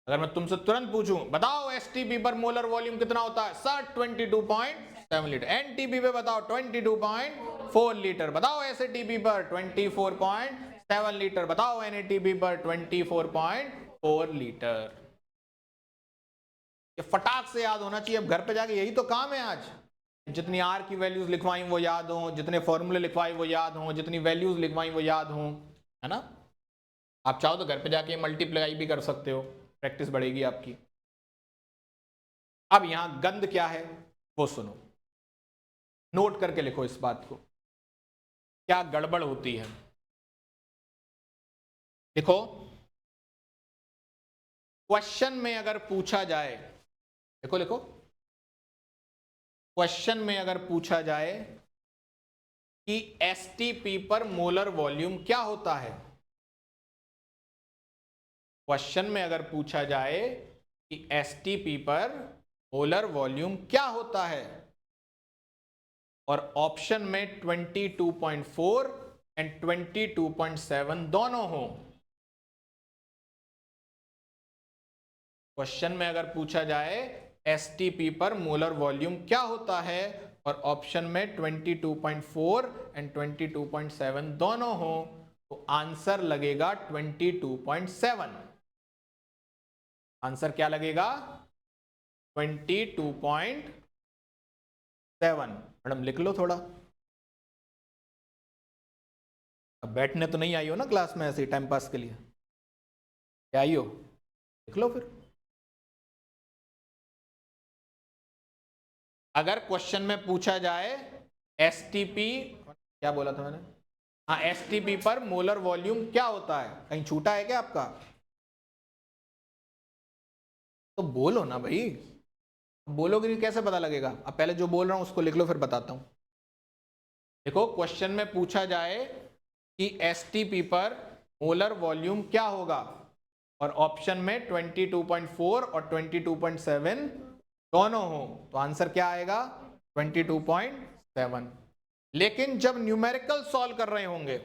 अगर मैं तुमसे तुरंत पूछूं बताओ एसटीपी पर मोलर वॉल्यूम कितना होता है, सर 22.7 लीटर। एनटीपी पे बताओ 22.4 लीटर। बताओ एसएटीपी पर 24.7 लीटर। बताओ एनएटीपी पर 24.4 लीटर। ये फटाक से याद होना चाहिए। अब घर पे जाके यही तो काम है आज। जितनी आर की वैल्यूज लिखवाई वो याद हो, जितने फॉर्मूले लिखवाई वो याद हो, जितनी वैल्यूज लिखवाई वो याद हो, है ना। आप चाहो तो घर पे जाके मल्टीप्लाई भी कर सकते हो, प्रैक्टिस बढ़ेगी आपकी। अब यहां गंध क्या है वो सुनो, नोट करके लिखो इस बात को, क्या गड़बड़ होती है। देखो क्वेश्चन में अगर पूछा जाए, देखो लिखो, क्वेश्चन में अगर पूछा जाए कि एसटीपी पर मोलर वॉल्यूम क्या होता है, क्वेश्चन में अगर पूछा जाए कि एसटीपी पर मोलर वॉल्यूम क्या होता है और ऑप्शन में 22.4 एंड 22.7 दोनों हो, क्वेश्चन में अगर पूछा जाए एसटीपी पर मोलर वॉल्यूम क्या होता है और ऑप्शन में 22.4 एंड 22.7 दोनों हो, तो आंसर लगेगा 22.7। आंसर क्या लगेगा? 22.7। मैडम लिख लो थोड़ा, अब बैठने तो नहीं आई हो ना क्लास में ऐसे टाइम पास के लिए, क्या आई हो? लिख लो फिर। अगर क्वेश्चन में पूछा जाए एसटीपी, क्या बोला था मैंने, हाँ एसटीपी पर मोलर वॉल्यूम क्या होता है, कहीं छूटा है क्या आपका? तो बोलो ना भाई, बोलोगे नहीं कैसे पता लगेगा? अब पहले जो बोल रहा हूं उसको लिख लो फिर बताता हूं। देखो क्वेश्चन में पूछा जाए कि एसटीपी पर मोलर वॉल्यूम क्या होगा और ऑप्शन में 22.4 और 22.7 दोनों हो, तो आंसर क्या आएगा? 22.7। लेकिन जब न्यूमेरिकल सॉल्व कर रहे होंगे,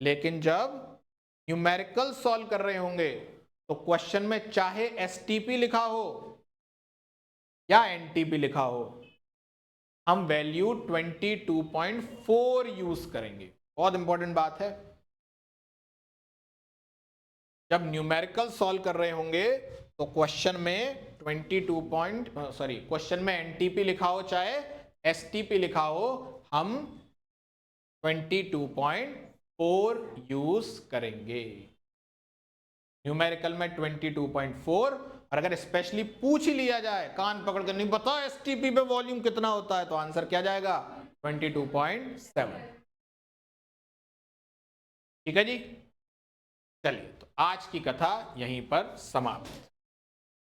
लेकिन जब न्यूमेरिकल सॉल्व कर रहे होंगे तो क्वेश्चन में चाहे एसटीपी लिखा हो या एनटीपी लिखा हो, हम वैल्यू 22.4 यूज करेंगे। बहुत इंपॉर्टेंट बात है। जब न्यूमेरिकल सॉल्व कर रहे होंगे तो क्वेश्चन में क्वेश्चन में एनटीपी लिखा हो चाहे एसटीपी लिखा हो, हम 22.4 यूज करेंगे। न्यूमेरिकल में 22.4, और अगर स्पेशली पूछ ही लिया जाए कान पकड़ कर, नहीं पता एसटीपी पे वॉल्यूम कितना होता है, तो आंसर क्या जाएगा? 22.7। ठीक है जी, चलिए तो आज की कथा यहीं पर समाप्त।